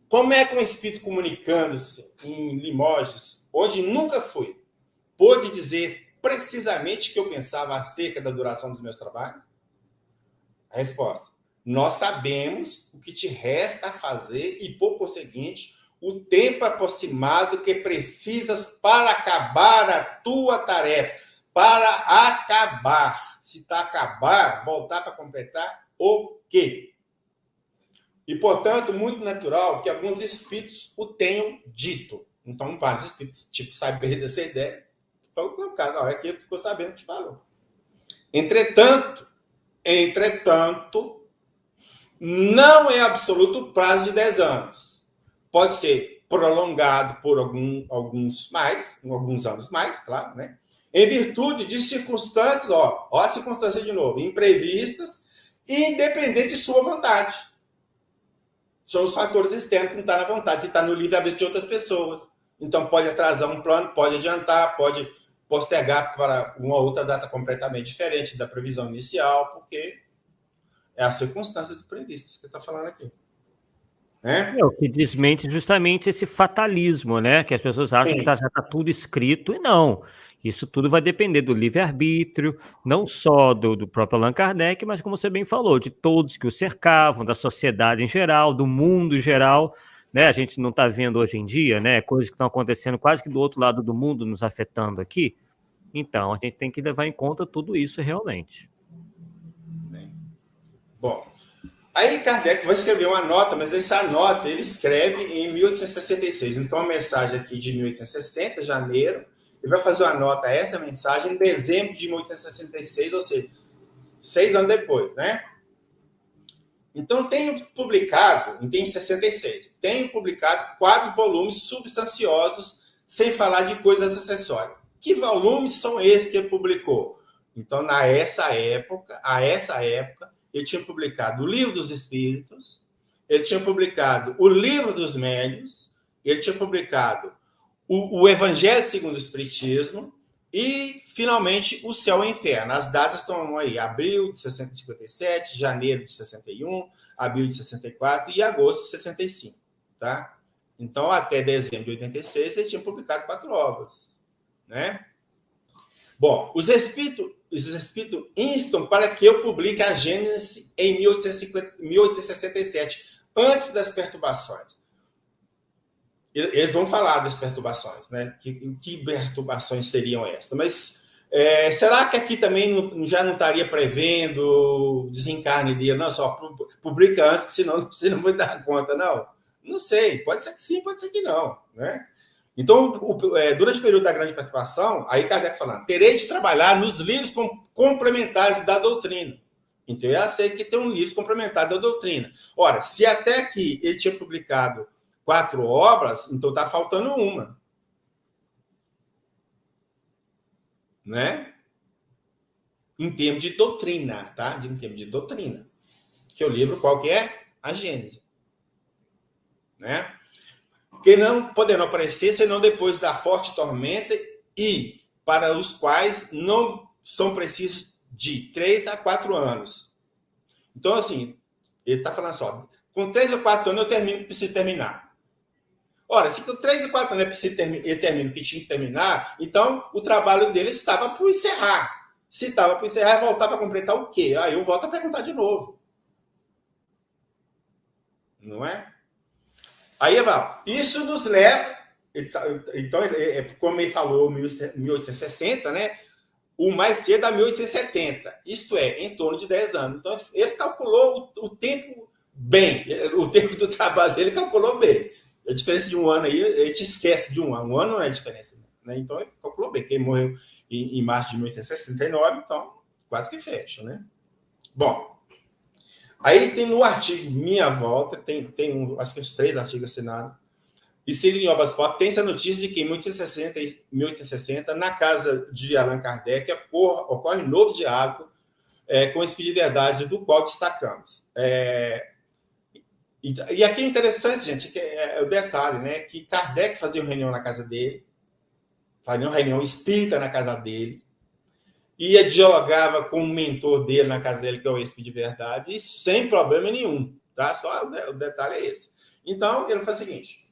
Como é que um espírito comunicando-se em Limoges, onde nunca foi, pôde dizer precisamente o que eu pensava acerca da duração dos meus trabalhos? A resposta. Nós sabemos o que te resta a fazer e, por conseguinte, o tempo aproximado que precisas para acabar a tua tarefa. Para acabar. Se está acabar, voltar para completar o quê? E, portanto, muito natural que alguns espíritos o tenham dito. Então, vários espíritos, saber dessa ideia. Então, o cara, na hora que ele ficou sabendo que te falou. Entretanto, Não é absoluto o prazo de 10 anos. Pode ser prolongado por alguns anos mais, claro, né? Em virtude de circunstâncias, ó a circunstância de novo, imprevistas, e independente de sua vontade. São os fatores externos que não estão na vontade, está no livre-arbítrio de outras pessoas. Então, pode atrasar um plano, pode adiantar, pode postergar para uma outra data completamente diferente da previsão inicial, porque é as circunstâncias previstas que está falando aqui. Né? O que desmente justamente esse fatalismo, né? Que as pessoas acham que já está tudo escrito, e não. Isso tudo vai depender do livre-arbítrio, não só do próprio Allan Kardec, mas, como você bem falou, de todos que o cercavam, da sociedade em geral, do mundo em geral. Né? A gente não está vendo hoje em dia, né? Coisas que estão acontecendo quase que do outro lado do mundo nos afetando aqui. Então, a gente tem que levar em conta tudo isso realmente. Bom, aí Kardec vai escrever uma nota, mas essa nota ele escreve em 1866. Então, a mensagem aqui de 1860, janeiro, ele vai fazer uma nota a essa mensagem em dezembro de 1866, ou seja, 6 anos depois, né? Então, tenho publicado, em 66, tenho publicado 4 volumes substanciosos, sem falar de coisas acessórias. Que volumes são esses que ele publicou? Então, a essa época, ele tinha publicado o Livro dos Espíritos, ele tinha publicado o Livro dos Médiuns, ele tinha publicado o Evangelho segundo o Espiritismo e, finalmente, o Céu e o Inferno. As datas estão aí, abril de 57, janeiro de 61, abril de 64 e agosto de 65. Tá? Então, até dezembro de 86, ele tinha publicado 4 obras. Né? Bom, os Espíritos instam para que eu publique a Gênesis em 1867, antes das perturbações. Eles vão falar das perturbações, né? Que perturbações seriam essas? Mas será que aqui também já não estaria prevendo desencarne dele? Não, só publica antes, que senão você não vai dar conta, não? Não sei, pode ser que sim, pode ser que não, né? Então, durante o período da grande perturbação, aí Kardec falando, terei de trabalhar nos livros complementares da doutrina. Então, eu aceito que tem um livro complementar da doutrina. Ora, se até aqui ele tinha publicado 4 obras, então está faltando uma. Né? Em termos de doutrina, tá? Em termos de doutrina. Que o livro qual que é? A Gênese. Né? Que não poderão aparecer senão depois da forte tormenta e para os quais não são precisos de 3 a 4 anos. Então, assim, ele está falando só, com 3 ou 4 anos eu preciso terminar. Ora, se com 3 ou 4 anos ele termina o que tinha que terminar, então o trabalho dele estava para encerrar. Se estava para encerrar, voltar para completar o quê? Aí eu volto a perguntar de novo. Não é? Aí, isso nos leva... Então, como ele falou, 1860, né? O mais cedo a 1870. Isto é, em torno de 10 anos. Então, ele calculou o tempo bem. O tempo do trabalho dele calculou bem. A diferença de um ano aí, a gente esquece de um ano. Um ano não é diferença. Né? Então, ele calculou bem. Ele morreu em março de 1869, então quase que fecha, né? Bom, aí tem no artigo Minha Volta, tem acho que uns 3 artigos assinados, e se em obras pop, tem essa notícia de que em 1860, na casa de Allan Kardec, ocorre um novo diálogo com o Espírito de Verdade, do qual destacamos. E aqui é interessante, gente, que é o detalhe, né? Que Kardec fazia uma reunião na casa dele, fazia uma reunião espírita na casa dele, dialogava com o mentor dele na casa dele, que é o Espírito de Verdade, e sem problema nenhum, tá? Só o detalhe é esse. Então, ele faz o seguinte: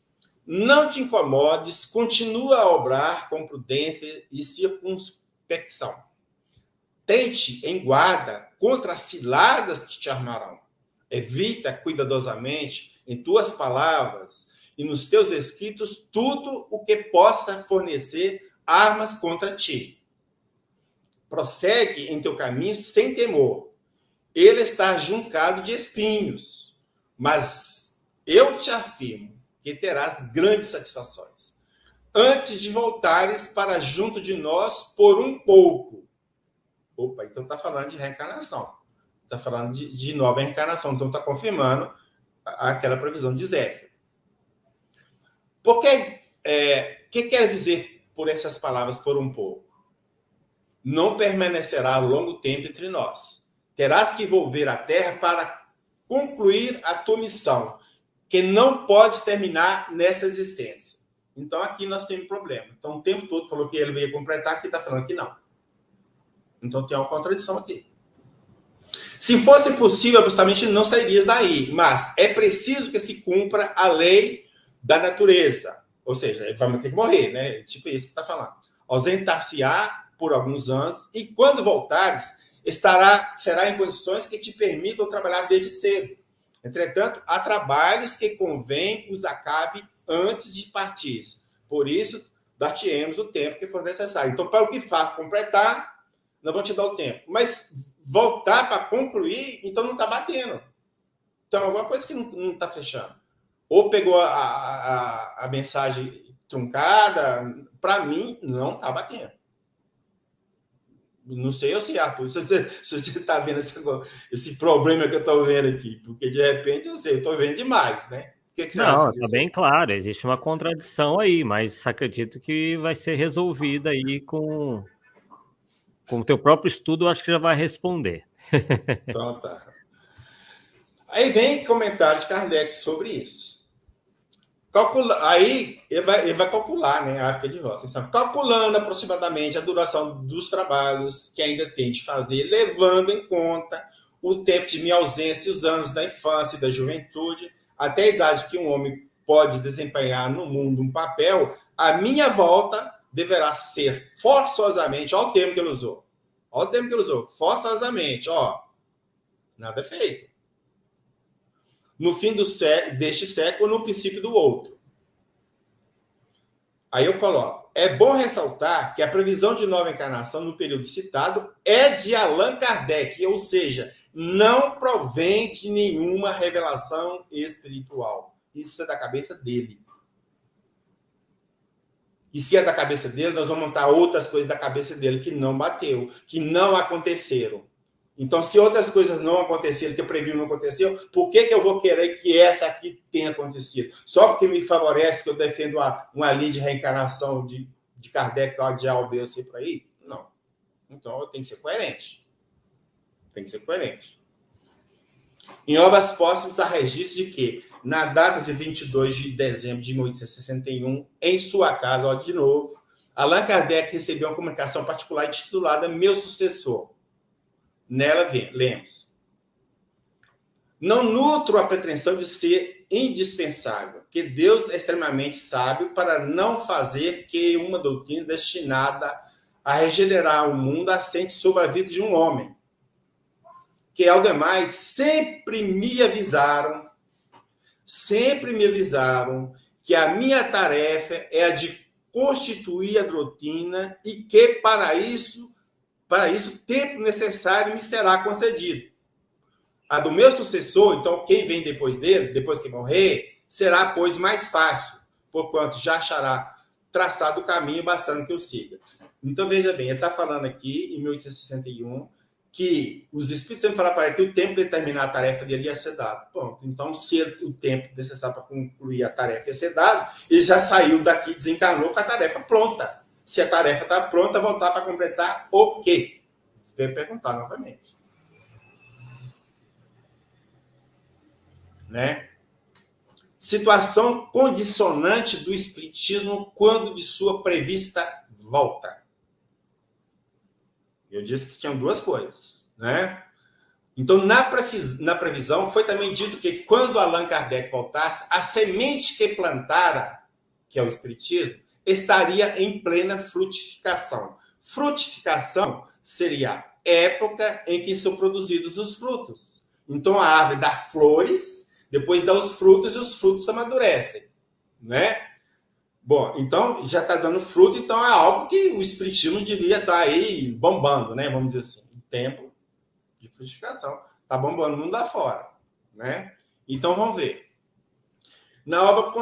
não te incomodes, continua a obrar com prudência e circunspecção. Tente em guarda contra as ciladas que te armarão. Evita cuidadosamente em tuas palavras e nos teus escritos tudo o que possa fornecer armas contra ti. Prossegue em teu caminho sem temor. Ele está juncado de espinhos, mas eu te afirmo que terás grandes satisfações antes de voltares para junto de nós por um pouco. Opa, então está falando de reencarnação. Está falando de nova reencarnação, então está confirmando aquela previsão de Zéfiro. Porque, que quer dizer por essas palavras, por um pouco? Não permanecerá longo tempo entre nós. Terás que envolver a terra para concluir a tua missão, que não pode terminar nessa existência. Então, aqui nós temos um problema. Então, o tempo todo falou que ele ia completar, aqui está falando que não. Então, tem uma contradição aqui. Se fosse possível, absolutamente não sairias daí, mas é preciso que se cumpra a lei da natureza. Ou seja, ele vai ter que morrer, né? Tipo isso que está falando. Ausentar-se-á por alguns anos e, quando voltares, será em condições que te permitam trabalhar desde cedo. Entretanto, há trabalhos que convém os acabe antes de partir. Por isso, dar-te-emos o tempo que for necessário. Então, para o que faz completar, não vão te dar o tempo. Mas voltar para concluir, então não está batendo. Então, alguma coisa que não está fechando. Ou pegou a mensagem truncada, para mim, não está batendo. Não sei eu se Arthur, se você está vendo esse problema que eu estou vendo aqui, porque de repente eu estou vendo demais, né? O que você acha? Não, está bem claro, existe uma contradição aí, mas acredito que vai ser resolvida aí com o teu próprio estudo, eu acho que já vai responder. Então tá. Aí vem comentário de Kardec sobre isso. Aí ele vai calcular, né, a arca de volta. Então, calculando aproximadamente a duração dos trabalhos que ainda tem de fazer, levando em conta o tempo de minha ausência e os anos da infância e da juventude, até a idade que um homem pode desempenhar no mundo um papel, a minha volta deverá ser forçosamente, olha o termo que ele usou. Olha o termo que ele usou, forçosamente, nada é feito. No fim deste século, no princípio do outro. Aí eu coloco. É bom ressaltar que a previsão de nova encarnação no período citado é de Allan Kardec, ou seja, não provém de nenhuma revelação espiritual. Isso é da cabeça dele. E se é da cabeça dele, nós vamos montar outras coisas da cabeça dele que não bateu, que não aconteceram. Então, se outras coisas não aconteceram, que eu previ não aconteceu, por que eu vou querer que essa aqui tenha acontecido? Só porque me favorece que eu defendo uma linha de reencarnação de Kardec, de A ou B, eu sei por aí? Não. Então, eu tenho que ser coerente. Tem que ser coerente. Em obras póstumas, há registro de que, na data de 22 de dezembro de 1861, em sua casa, de novo, Allan Kardec recebeu uma comunicação particular intitulada Meu Sucessor. Nela lemos: não nutro a pretensão de ser indispensável, que Deus é extremamente sábio para não fazer que uma doutrina destinada a regenerar o mundo assente sobre a vida de um homem, que, ao demais, sempre me avisaram que a minha tarefa é a de constituir a doutrina e que, para isso, o tempo necessário me será concedido. A do meu sucessor, então, quem vem depois dele, depois que morrer, será, pois, mais fácil, porquanto já achará traçado o caminho bastante que eu siga. Então, veja bem, ele está falando aqui, em 1861, que os espíritos sempre falaram para ele que o tempo de terminar a tarefa dele ia ser dado. Pronto. Então, se o tempo necessário para concluir a tarefa ia ser dado, ele já saiu daqui, desencarnou com a tarefa pronta. Se a tarefa está pronta, voltar para completar o quê? Vou perguntar novamente. Né? Situação condicionante do espiritismo quando de sua prevista volta. Eu disse que tinham duas coisas. Né? Então, na previsão, foi também dito que quando Allan Kardec voltasse, a semente que plantara, que é o espiritismo, estaria em plena frutificação. Frutificação seria a época em que são produzidos os frutos. Então, a árvore dá flores, depois dá os frutos e os frutos amadurecem. Né? Bom, então, já está dando fruto, então é algo que o espiritismo devia estar aí bombando, né? Vamos dizer assim. Tempo de frutificação. Está bombando o mundo lá fora. Né? Então, vamos ver. Na obra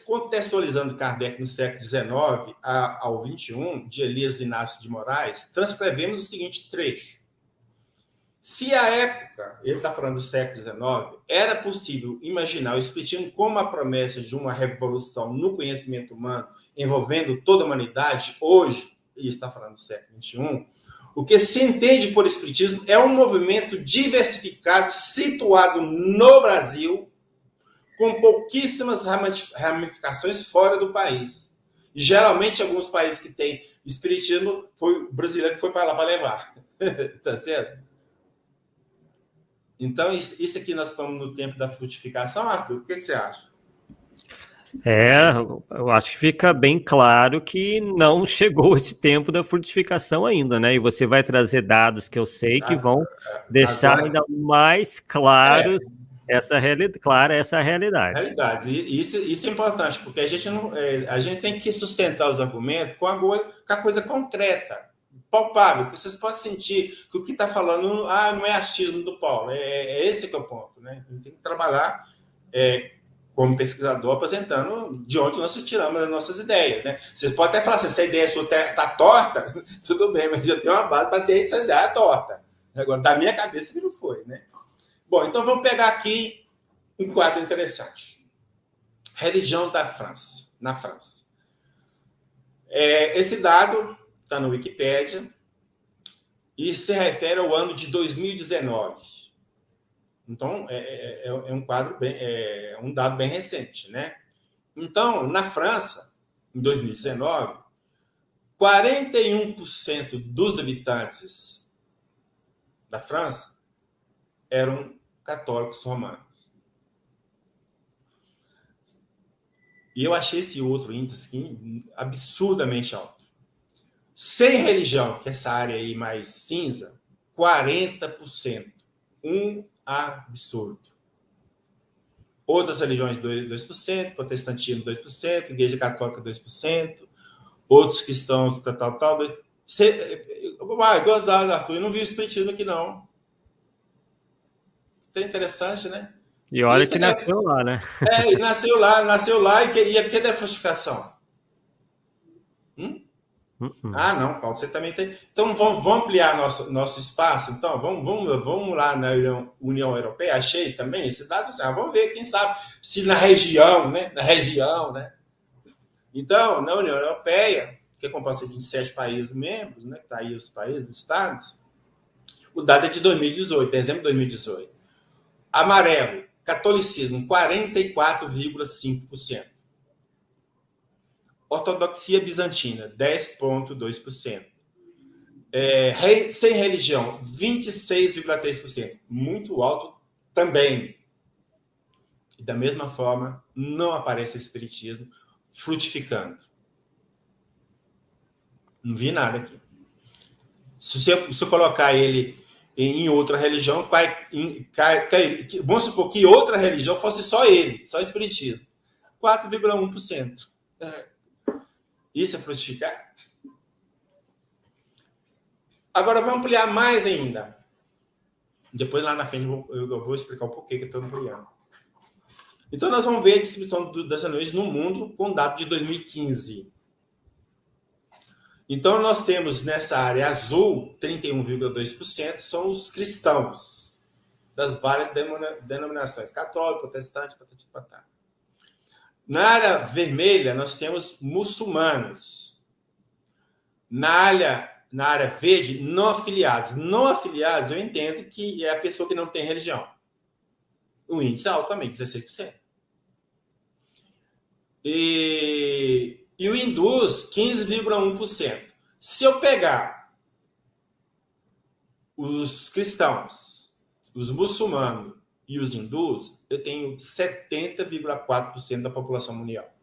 Contextualizando Kardec no século XIX ao XXI, de Elias Inácio de Moraes, transcrevemos o seguinte trecho. Se a época, ele está falando do século XIX, era possível imaginar o Espiritismo como a promessa de uma revolução no conhecimento humano, envolvendo toda a humanidade, hoje, ele está falando do século XXI, o que se entende por Espiritismo é um movimento diversificado, situado no Brasil, com pouquíssimas ramificações fora do país. E, geralmente, alguns países que têm Espiritismo, foi o brasileiro que foi para lá para levar. Tá certo? Então, isso aqui nós estamos no tempo da frutificação, Arthur? O que você acha? Eu acho que fica bem claro que não chegou esse tempo da frutificação ainda, né? E você vai trazer dados que eu sei que vão deixar agora, ainda mais claro essa realidade. E isso é importante, porque a gente tem que sustentar os argumentos com a coisa concreta, palpável, que vocês possam sentir que o que está falando não é achismo do Paulo, é esse que é o ponto, né? A gente tem que trabalhar como pesquisador, apresentando de onde nós tiramos as nossas ideias, né? Vocês podem até falar assim, se a ideia sua está torta, tudo bem, mas eu tenho uma base para ter essa ideia torta. Agora, da minha cabeça que não foi, né? Bom, então vamos pegar aqui um quadro interessante. Religião da França, na França. Esse dado está no Wikipédia e se refere ao ano de 2019. Então, um quadro um dado bem recente, né? Então, na França, em 2019, 41% dos habitantes da França eram católicos romanos. E eu achei esse outro índice aqui absurdamente alto. Sem religião, que é essa área aí mais cinza, 40%. Um absurdo. Outras religiões, 2%, protestantismo, 2%, igreja católica, 2%, outros cristãos, tal. Gozado, Arthur, eu não vi o espiritismo aqui, não. É interessante, né? E olha que nasceu lá, né? Nasceu lá e aqui é da frutificação. Ah, não, Paulo, você também tem. Então, vamos ampliar nosso espaço? Então, vamos lá na União Europeia. Achei também esse dado. Vamos ver, quem sabe, se na região, né? Então, na União Europeia, que é composta de 27 países membros, né? Está aí os países, estados. O dado é de 2018, dezembro de 2018. Amarelo, catolicismo, 44,5%. Ortodoxia bizantina, 10,2%. Sem religião, 26,3%. Muito alto também. E da mesma forma, não aparece espiritismo frutificando. Não vi nada aqui. Se eu colocar ele em outra religião, vamos supor que outra religião fosse só ele, só o espiritismo. 4,1%. Isso é frutificar? Agora, vamos ampliar mais ainda. Depois, lá na frente, eu vou explicar o porquê que eu estou ampliando. Então, nós vamos ver a distribuição das religiões no mundo com dado de 2015. Então, nós temos nessa área azul, 31,2% são os cristãos das várias denominações, católico, protestante, patati. Na área vermelha, nós temos muçulmanos. Na área verde, não afiliados. Não afiliados, eu entendo que é a pessoa que não tem religião. O índice é alto também, 16%. E o hindus, 15,1%. Se eu pegar os cristãos, os muçulmanos e os hindus, eu tenho 70,4% da população mundial.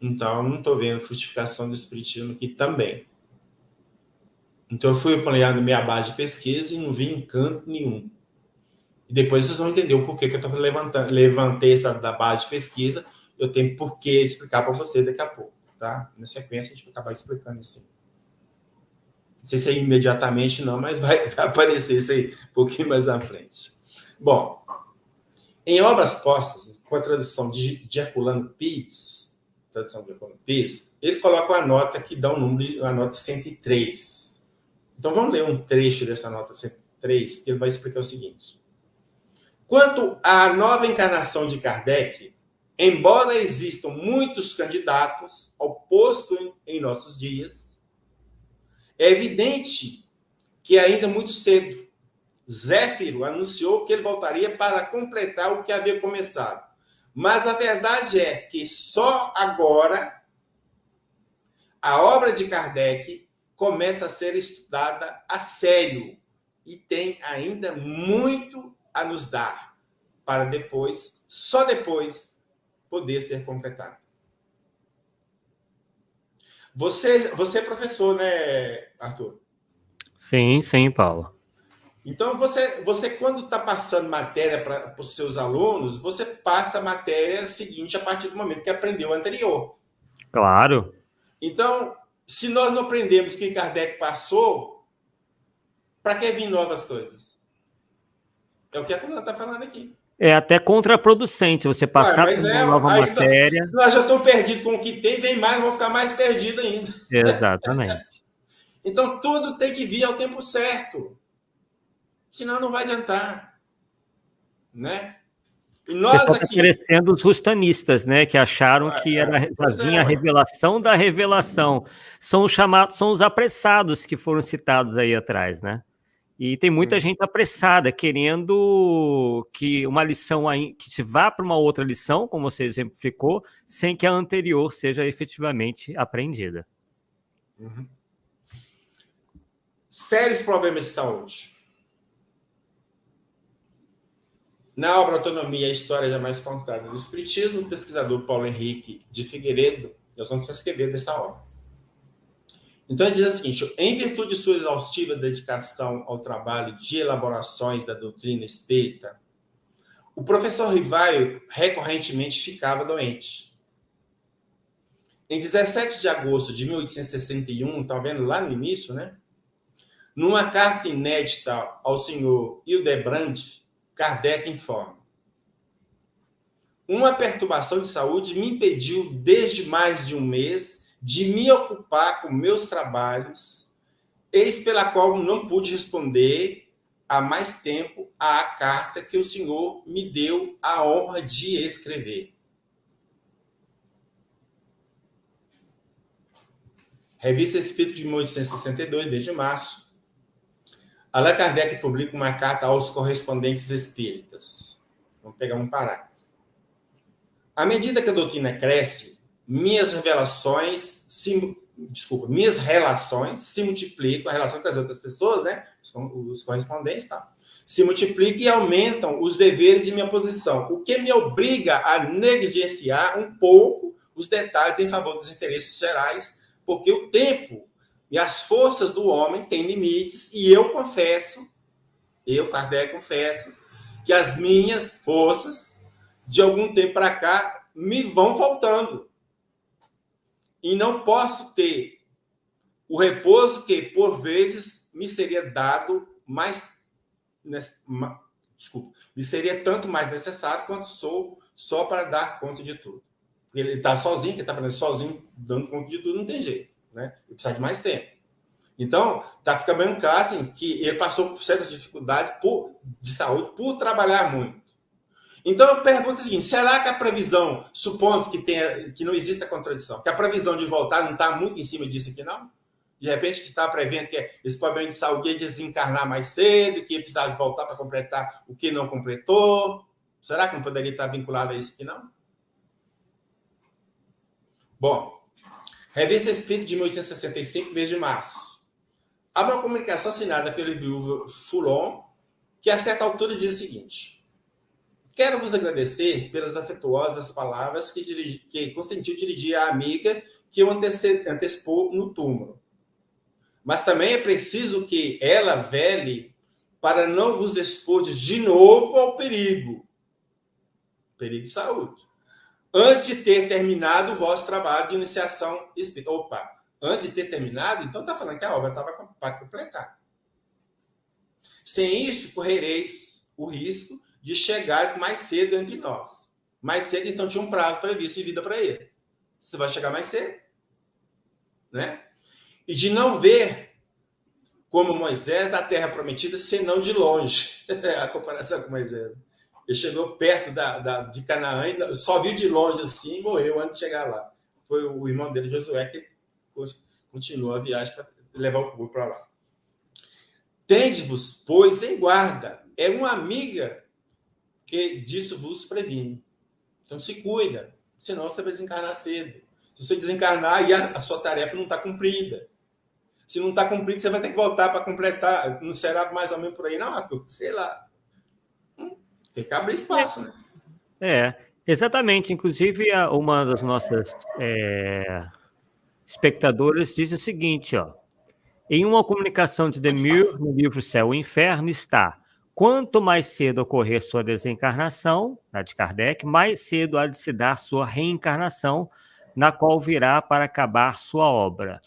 Então, eu não estou vendo frutificação do espiritismo aqui também. Então, eu fui ampliando minha base de pesquisa e não vi em canto nenhum. E depois vocês vão entender o porquê que eu estou levantei essa da base de pesquisa. Eu tenho por que explicar para vocês daqui a pouco, tá? Na sequência, a gente vai acabar explicando isso aí. Não sei se é imediatamente, não, mas vai aparecer isso aí um pouquinho mais à frente. Bom, em obras postas, com a tradução de Herculano Pires, ele coloca uma nota que dá um número, a nota 103. Então, vamos ler um trecho dessa nota 103, que ele vai explicar o seguinte. Quanto à nova encarnação de Kardec, embora existam muitos candidatos ao posto em nossos dias, é evidente que ainda muito cedo, Zéfiro anunciou que ele voltaria para completar o que havia começado. Mas a verdade é que só agora a obra de Kardec começa a ser estudada a sério e tem ainda muito a nos dar para depois, só depois, poder ser completado. Você é professor, né, Arthur? Sim, sim, Paulo. Então, você quando está passando matéria para os seus alunos, você passa a matéria seguinte a partir do momento que aprendeu a anterior. Claro. Então, se nós não aprendemos o que Kardec passou, para que vir novas coisas? É o que a coluna está falando aqui. É até contraproducente você passar por uma nova matéria. Nós já estamos perdidos com o que tem, vem mais, vão ficar mais perdidos ainda. Exatamente. Então, tudo tem que vir ao tempo certo. Senão não vai adiantar. Né? E nós aqui... está parecendo os rustanistas, né? Que acharam que já vinha a revelação da revelação. São os chamados, são os apressados que foram citados aí atrás, né? E tem muita gente apressada, querendo que uma lição que se vá para uma outra lição, como você exemplificou, sem que a anterior seja efetivamente aprendida. Sérios problemas de saúde. Na obra Autonomia, a história jamais contada do Espiritismo, o pesquisador Paulo Henrique de Figueiredo, nós vamos escrever dessa obra. Então, ele diz o seguinte: em virtude de sua exaustiva dedicação ao trabalho de elaborações da doutrina espírita, o professor Rivaio recorrentemente ficava doente. Em 17 de agosto de 1861, está vendo lá no início, né? Numa carta inédita ao senhor Hildebrand, Kardec informa: uma perturbação de saúde me impediu desde mais de um mês de me ocupar com meus trabalhos, eis pela qual não pude responder há mais tempo à carta que o senhor me deu a honra de escrever. Revista Espírito de 1862, mês de março. Allan Kardec publica uma carta aos correspondentes espíritas. Vamos pegar um parágrafo. À medida que a doutrina cresce, minhas relações se multiplicam, a relação com as outras pessoas, né? Os correspondentes, tá? Se multiplicam e aumentam os deveres de minha posição, o que me obriga a negligenciar um pouco os detalhes em favor dos interesses gerais, porque o tempo e as forças do homem têm limites, e eu, Kardec, confesso, que as minhas forças, de algum tempo para cá, me vão faltando. E não posso ter o repouso que, por vezes, me seria dado me seria tanto mais necessário quanto sou só para dar conta de tudo. Ele está sozinho, ele está falando sozinho, dando conta de tudo, não tem jeito, né? Ele precisa de mais tempo. Então, está ficando bem claro assim, que ele passou por certas dificuldades de saúde por trabalhar muito. Então, eu pergunto o seguinte: será que a previsão, supondo que não existe a contradição, que a previsão de voltar não está muito em cima disso aqui, não? De repente, que está prevendo que esse problema de saúde ia desencarnar mais cedo, que ia precisar de voltar para completar o que não completou? Será que não poderia estar vinculado a isso aqui, não? Bom, Revista Espírito de 1865, mês de março. Há uma comunicação assinada pelo viúvo Foulon, que a certa altura diz o seguinte: quero vos agradecer pelas afetuosas palavras que consentiu dirigir à amiga que eu antecipou no túmulo. Mas também é preciso que ela vele para não vos expor de novo ao perigo de saúde, antes de ter terminado o vosso trabalho de iniciação espírita. Opa, antes de ter terminado, então está falando que a obra estava para completar. Sem isso, correreis o risco de chegares mais cedo entre nós. Mais cedo, então, tinha um prazo previsto de vida para ele. Você vai chegar mais cedo, né? E de não ver como Moisés a terra prometida, senão de longe. A comparação com Moisés. Ele chegou perto de Canaã e só viu de longe assim e morreu antes de chegar lá. Foi o irmão dele, Josué, que continuou a viagem para levar o povo para lá. Tende-vos, pois, em guarda. É uma amiga que disso vos previne. Então se cuida, senão você vai desencarnar cedo. Se você desencarnar, e a sua tarefa não está cumprida. Se não está cumprida, você vai ter que voltar para completar. Não será mais ou menos por aí, não, Arthur? Sei lá. Tem que abrir espaço, né? Exatamente. Inclusive, uma das nossas espectadoras diz o seguinte, ó. Em uma comunicação de Demir, no livro Céu e Inferno, está: quanto mais cedo ocorrer sua desencarnação, a de Kardec, mais cedo há de se dar sua reencarnação, na qual virá para acabar sua obra.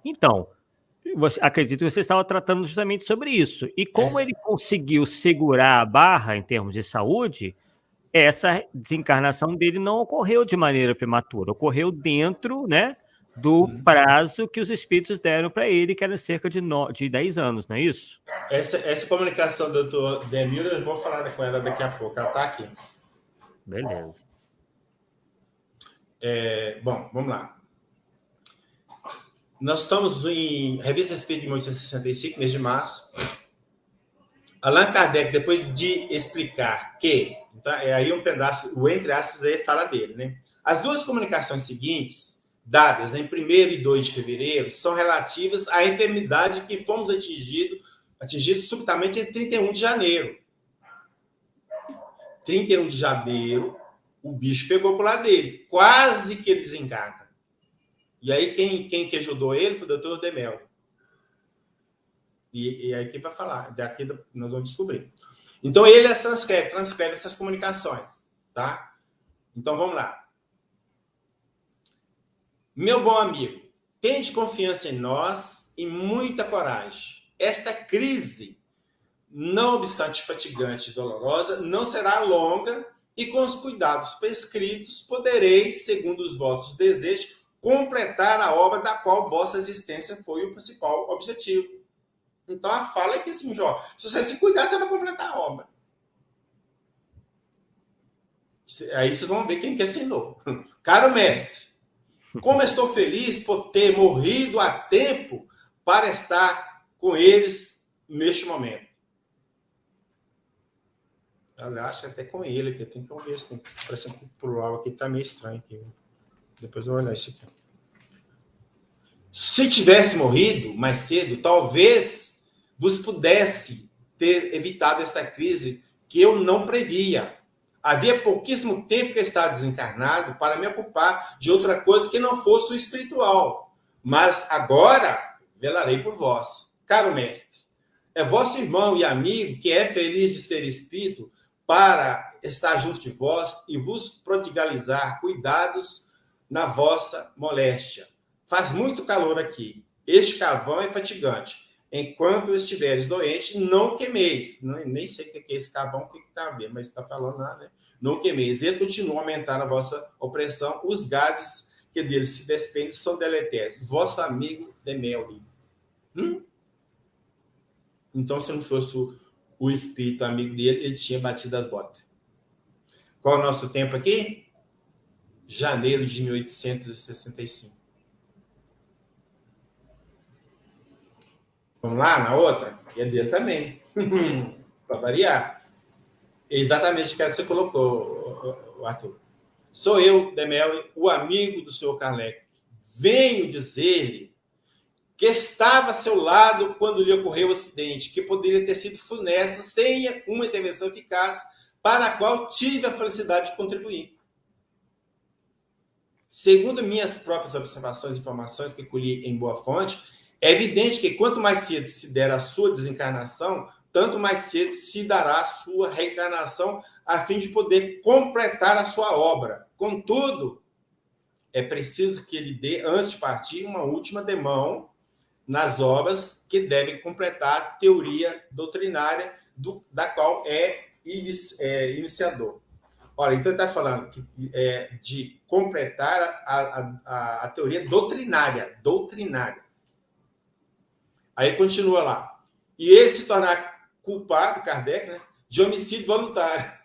Então, acredito que você estava tratando justamente sobre isso. E como ele conseguiu segurar a barra em termos de saúde, essa desencarnação dele não ocorreu de maneira prematura, ocorreu dentro, né, do prazo que os espíritos deram para ele, que era cerca de 10 anos, não é isso? Essa comunicação do doutor Demir, eu vou falar com ela daqui a pouco. Ela está aqui. Beleza. Bom, vamos lá. Nós estamos em Revista Espírita de 1865, mês de março. Allan Kardec, depois de explicar que... Então, aí um pedaço, o entre aspas, aí fala dele, né? As duas comunicações seguintes, dadas em 1º e 2 de fevereiro, são relativas à enfermidade que fomos atingidos subitamente em 31 de janeiro. 31 de janeiro, o bicho pegou pro lado dele. Quase que ele desencarna. E aí, quem que ajudou ele foi o doutor Demel. E aí quem vai falar? Daqui nós vamos descobrir. Então, ele transcreve essas comunicações. Tá? Então, vamos lá. Meu bom amigo, tende confiança em nós e muita coragem. Esta crise, não obstante fatigante e dolorosa, não será longa e com os cuidados prescritos podereis, segundo os vossos desejos, completar a obra da qual vossa existência foi o principal objetivo. Então, a fala é que, assim, Jó, se você se cuidar, você vai completar a obra. Aí vocês vão ver quem que assinou. Caro mestre, como estou feliz por ter morrido a tempo para estar com eles neste momento. Aliás, acho que até com ele, que tem que ver se tem parece um plural aqui, tá meio estranho aqui. Depois eu vou olhar isso aqui. Se tivesse morrido mais cedo, talvez vos pudesse ter evitado esta crise que eu não previa. Havia pouquíssimo tempo que eu estava desencarnado para me ocupar de outra coisa que não fosse o espiritual. Mas agora velarei por vós. Caro mestre, é vosso irmão e amigo que é feliz de ser espírito para estar junto de vós e vos prodigalizar cuidados na vossa moléstia. Faz muito calor aqui. Este carvão é fatigante. Enquanto estiveres doente, não queimeis. Nem sei o que é esse carvão, o que está a ver, mas está falando lá, né? Não queimeis. Ele continua a aumentar a vossa opressão. Os gases que dele se despendem são deletérios. Vosso amigo Demel. Então, se não fosse o espírito amigo dele, ele tinha batido as botas. Qual é o nosso tempo aqui? Janeiro de 1865. Vamos lá, na outra? E é dele também. Para variar. É exatamente o que você colocou, Arthur. Sou eu, Demel, o amigo do senhor Kardec. Venho dizer-lhe que estava a seu lado quando lhe ocorreu o acidente, que poderia ter sido funesto sem uma intervenção eficaz, para a qual tive a felicidade de contribuir. Segundo minhas próprias observações e informações que colhi em boa fonte, é evidente que quanto mais cedo se der a sua desencarnação, tanto mais cedo se dará a sua reencarnação, a fim de poder completar a sua obra. Contudo, é preciso que ele dê, antes de partir, uma última demão nas obras que devem completar a teoria doutrinária da qual é iniciador. Olha, então ele está falando de completar a teoria doutrinária. Aí continua lá. E ele se tornar culpado, Kardec, né, de homicídio voluntário.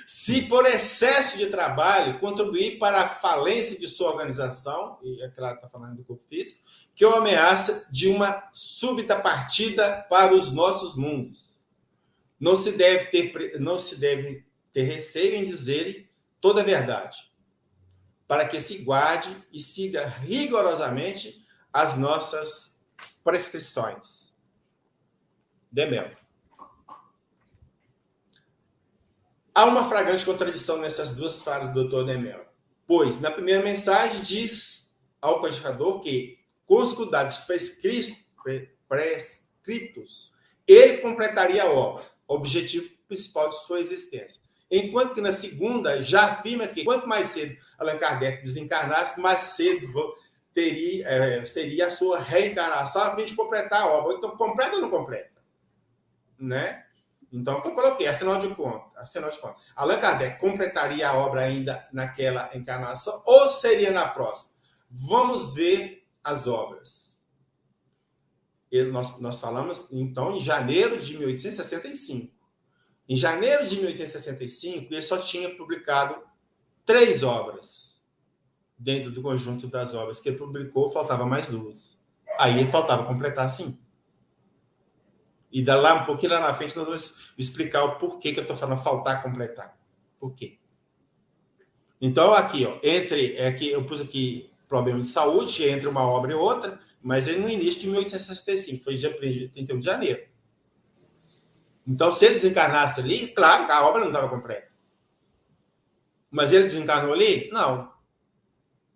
Se por excesso de trabalho contribuir para a falência de sua organização, e é claro que está falando do corpo físico, que o ameaça de uma súbita partida para os nossos mundos. Não se deve ter receio em dizer toda a verdade, para que se guarde e siga rigorosamente as nossas prescrições. Demel. Há uma flagrante contradição nessas duas falas do Dr. Demel, pois, na primeira mensagem, diz ao codificador que, com os cuidados prescritos, ele completaria a obra, objetivo principal de sua existência. Enquanto que na segunda já afirma que quanto mais cedo Allan Kardec desencarnasse, mais cedo seria a sua reencarnação a fim de completar a obra. Então, completa ou não completa? Né? Então, o que eu coloquei? Afinal de contas, Allan Kardec completaria a obra ainda naquela encarnação ou seria na próxima? Vamos ver as obras. Nós falamos, então, em janeiro de 1865. Em janeiro de 1865, ele só tinha publicado 3 obras. Dentro do conjunto das obras que ele publicou, faltava mais 2. Aí ele faltava completar 5. E lá, um pouquinho lá na frente, nós vamos explicar o porquê que eu estou falando faltar completar. Por quê? Então, aqui, ó, aqui eu pus aqui problema de saúde, entre uma obra e outra, mas ele no início de 1865, foi dia 31 de janeiro. Então, se ele desencarnasse ali, claro que a obra não estava completa. Mas ele desencarnou ali? Não.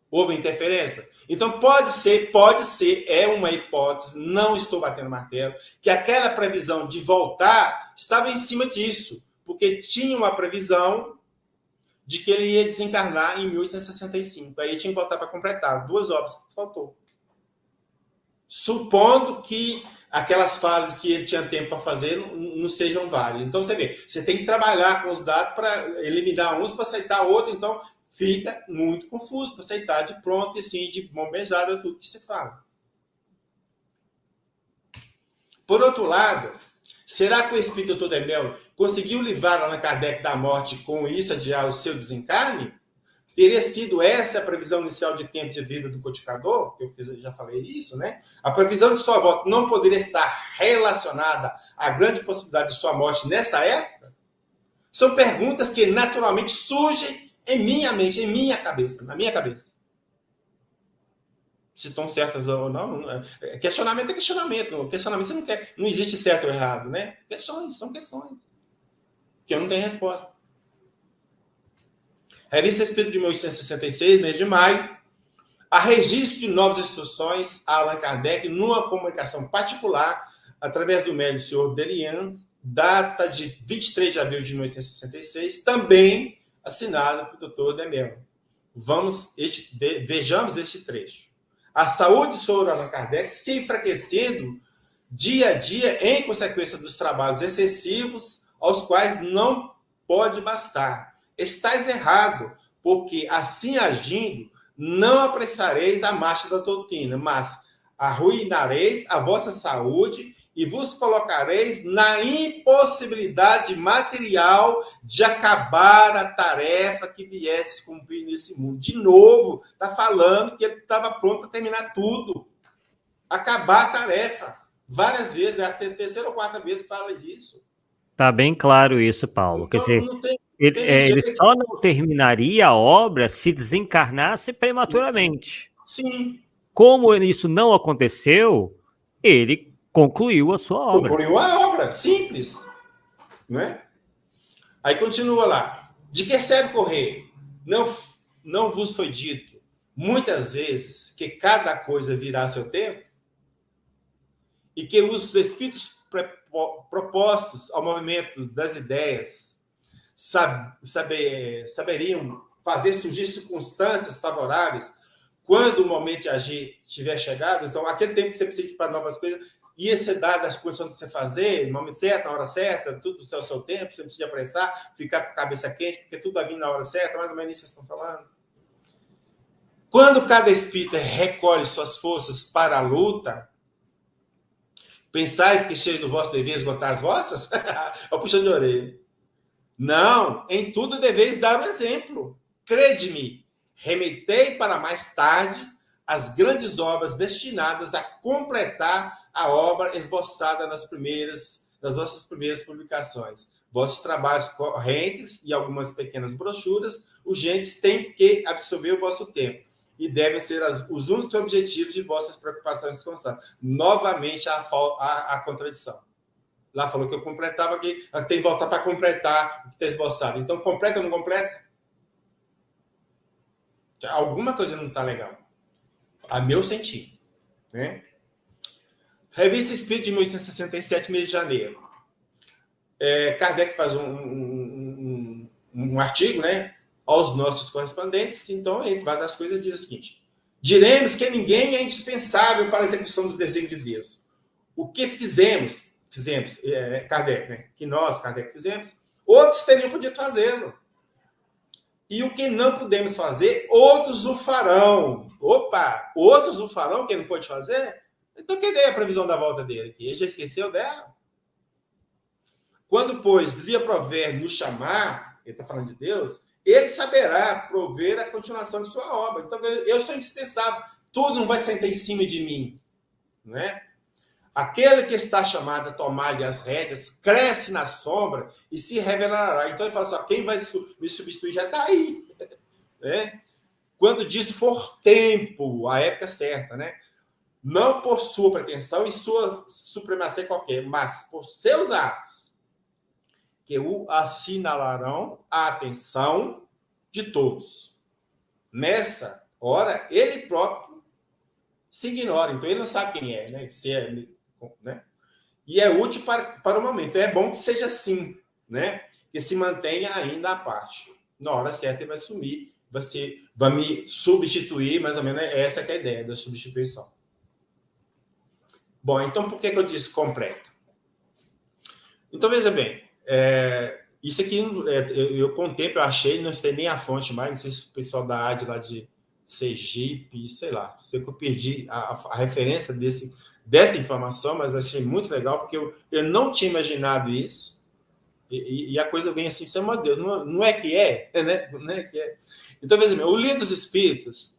Houve interferência? Então, pode ser, é uma hipótese, não estou batendo martelo, que aquela previsão de voltar estava em cima disso, porque tinha uma previsão de que ele ia desencarnar em 1865. Aí tinha que voltar para completar 2 obras que faltou. Supondo que aquelas fases que ele tinha tempo para fazer não sejam válidas. Então, você vê, você tem que trabalhar com os dados para eliminar uns para aceitar outro, então fica muito confuso para aceitar de pronto e assim, de mão beijada, tudo que se fala. Por outro lado, será que o espírito Dr. Demel conseguiu livrar Allan Kardec da morte e com isso adiar o seu desencarne? Teria sido essa a previsão inicial de tempo de vida do codificador? Eu já falei isso, né? A previsão de sua volta não poderia estar relacionada à grande possibilidade de sua morte nessa época? São perguntas que naturalmente surgem em minha mente, em minha cabeça, na minha cabeça. Se estão certas ou não, questionamento é questionamento. Questionamento você não quer, não existe certo ou errado, né? Questões, são questões. Que eu não tenho resposta. Revista Espírito de 1866, mês de maio, há registro de novas instruções a Allan Kardec numa comunicação particular através do médium senhor Delian, data de 23 de abril de 1866, também assinado pelo Dr. Demel. Vejamos este trecho. A saúde do senhor Allan Kardec se enfraquecendo dia a dia em consequência dos trabalhos excessivos aos quais não pode bastar. Estais errado, porque assim agindo, não apressareis a marcha da doutrina, mas arruinareis a vossa saúde e vos colocareis na impossibilidade material de acabar a tarefa que viesse cumprir nesse mundo. De novo, está falando que ele estava pronto para terminar tudo. Acabar a tarefa. Várias vezes, a terceira ou quarta vez que fala disso. Está bem claro isso, Paulo. Então, quer dizer, ele só não terminaria a obra se desencarnasse prematuramente. Sim. Como isso não aconteceu, ele concluiu a sua obra. Concluiu a obra, simples. Não é? Aí continua lá. De que serve correr? Não vos foi dito muitas vezes que cada coisa virá a seu tempo? E que os espíritos propostos ao movimento das ideias saberiam fazer surgir circunstâncias favoráveis quando o momento de agir tiver chegado? Então, aquele tempo que você precisa para novas coisas ia ser dado as condições de você fazer, no momento certo, na hora certa, tudo no seu tempo, você não precisa apressar, ficar com a cabeça quente, porque tudo vai vir na hora certa, mais ou menos isso que vocês estão falando. Quando cada espírita recolhe suas forças para a luta, Pensais que cheio do vosso dever esgotar as vossas? Eu puxando de orelha. Não, em tudo deveis dar o exemplo. Crede-me, remetei para mais tarde as grandes obras destinadas a completar a obra esboçada nas vossas primeiras publicações. Vossos trabalhos correntes e algumas pequenas brochuras urgentes têm que absorver o vosso tempo e devem ser os únicos objetivos de vossas preocupações constantes. Novamente, a contradição. Lá falou que eu completava aqui, tem que voltar para completar o que está esboçado. Então, completa ou não completa? Alguma coisa não está legal. A meu sentido. Né? Revista Espírita de 1867, mês de janeiro. Kardec faz um artigo, né, aos nossos correspondentes. Então, ele vai das coisas e diz o seguinte: diremos que ninguém é indispensável para a execução dos desígnios de Deus. O que fizemos, Kardec, né? Que nós, Kardec, fizemos, outros teriam podido fazê-lo. E o que não podemos fazer, outros o farão. Opa, outros o farão, quem não pode fazer? Então, quem deu a previsão da volta dele aqui? Ele já esqueceu dela? Quando, pois, lhe aprover nos chamar, ele está falando de Deus, ele saberá prover a continuação de sua obra. Então, eu sou indispensável. Tudo não vai sentar em cima de mim. Né? Aquele que está chamado a tomar-lhe as rédeas cresce na sombra e se revelará. Então ele fala assim: quem vai me substituir já está aí. Né? Quando diz for tempo, a época certa, né? Não por sua pretensão e sua supremacia qualquer, mas por seus atos, que o assinalarão a atenção de todos. Nessa hora, ele próprio se ignora. Então ele não sabe quem é, né? Se é, né? E é útil para o momento. É bom que seja assim, né? Que se mantenha ainda à parte. Na hora certa ele vai sumir, vai me substituir, mais ou menos essa que é a ideia da substituição. Bom, então por que eu disse completa? Então veja bem, isso aqui eu contemplo, eu achei, não sei nem a fonte mais, não sei se o pessoal da AD lá de Sergipe, sei lá, sei que eu perdi a referência dessa informação, mas achei muito legal, porque eu não tinha imaginado isso, e a coisa vem assim, meu Deus, não é que é, né? Não é que é. Então, veja bem, o Livro dos Espíritos,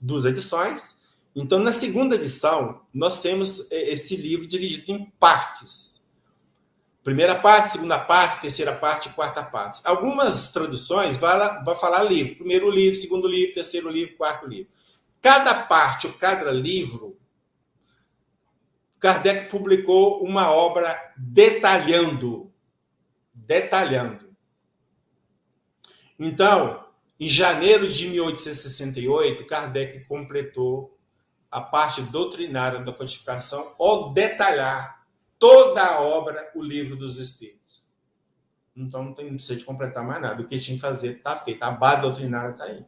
2 edições. Então, na segunda edição, nós temos esse livro dividido em partes. Primeira parte, segunda parte, terceira parte e quarta parte. Algumas traduções vai falar livro. Primeiro livro, segundo livro, terceiro livro, quarto livro. Cada parte ou cada livro, Kardec publicou uma obra detalhando. Então, em janeiro de 1868, Kardec completou a parte doutrinária da codificação ao detalhar toda a obra, o Livro dos Espíritos. Então, não precisa de completar mais nada. O que tinha que fazer está feito. A base doutrinária está aí.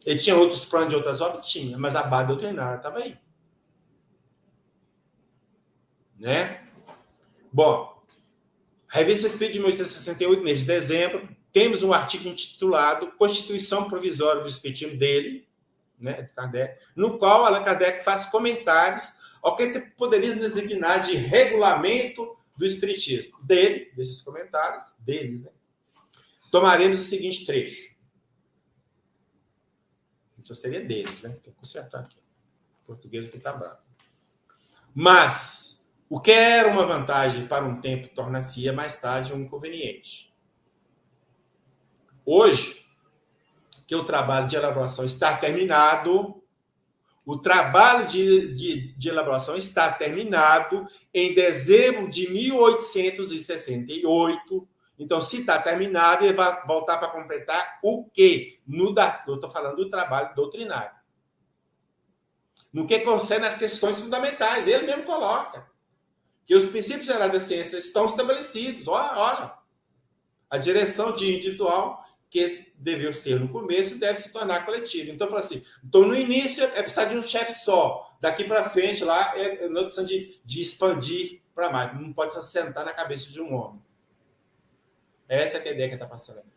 Ele tinha outros planos de outras obras? Tinha, mas a base doutrinária estava aí. Né? Bom, Revista Espírita de 1868, mês de dezembro, temos um artigo intitulado Constituição Provisória do Espiritismo dele, né, de Kardec, no qual Allan Kardec faz comentários ao que poderia designar de regulamento do Espiritismo. Desses comentários, deles, né, tomaremos o seguinte trecho. Isso seria deles, né? Tem que consertar aqui. O português aqui está bravo. Mas o que era uma vantagem para um tempo torna-se mais tarde um inconveniente. Hoje, que o trabalho de elaboração está terminado, o trabalho de elaboração está terminado em dezembro de 1868. Então, se está terminado, ele vai voltar para completar o quê? Eu estou falando do trabalho doutrinário. No que concerne as questões fundamentais, ele mesmo coloca que os princípios gerais da ciência estão estabelecidos. Olha, a direção de individual que devia ser no começo deve se tornar coletiva. Então, fala assim, no início é precisar de um chefe só. Daqui para frente, lá, não precisa de expandir para mais. Não pode se assentar na cabeça de um homem. Essa é a ideia que está passando aqui.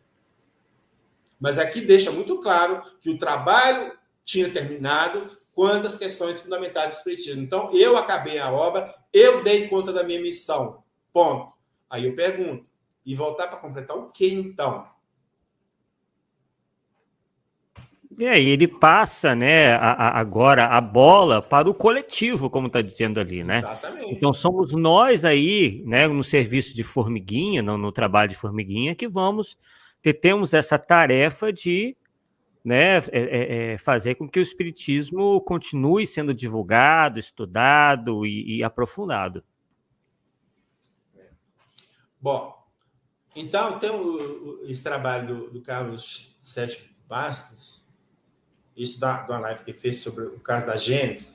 Mas aqui deixa muito claro que o trabalho tinha terminado quanto às questões fundamentais do Espiritismo. Então, eu acabei a obra, eu dei conta da minha missão. Ponto. Aí eu pergunto, e voltar para completar o que então? E aí ele passa, né, agora a bola para o coletivo, como está dizendo ali, né? Exatamente. Então somos nós aí, né, no serviço de formiguinha, no trabalho de formiguinha, que temos essa tarefa de, né, fazer com que o Espiritismo continue sendo divulgado, estudado e aprofundado. Bom, então tem esse trabalho do Carlos Sérgio Bastos, isso da live que ele fez sobre o caso da Gênesis.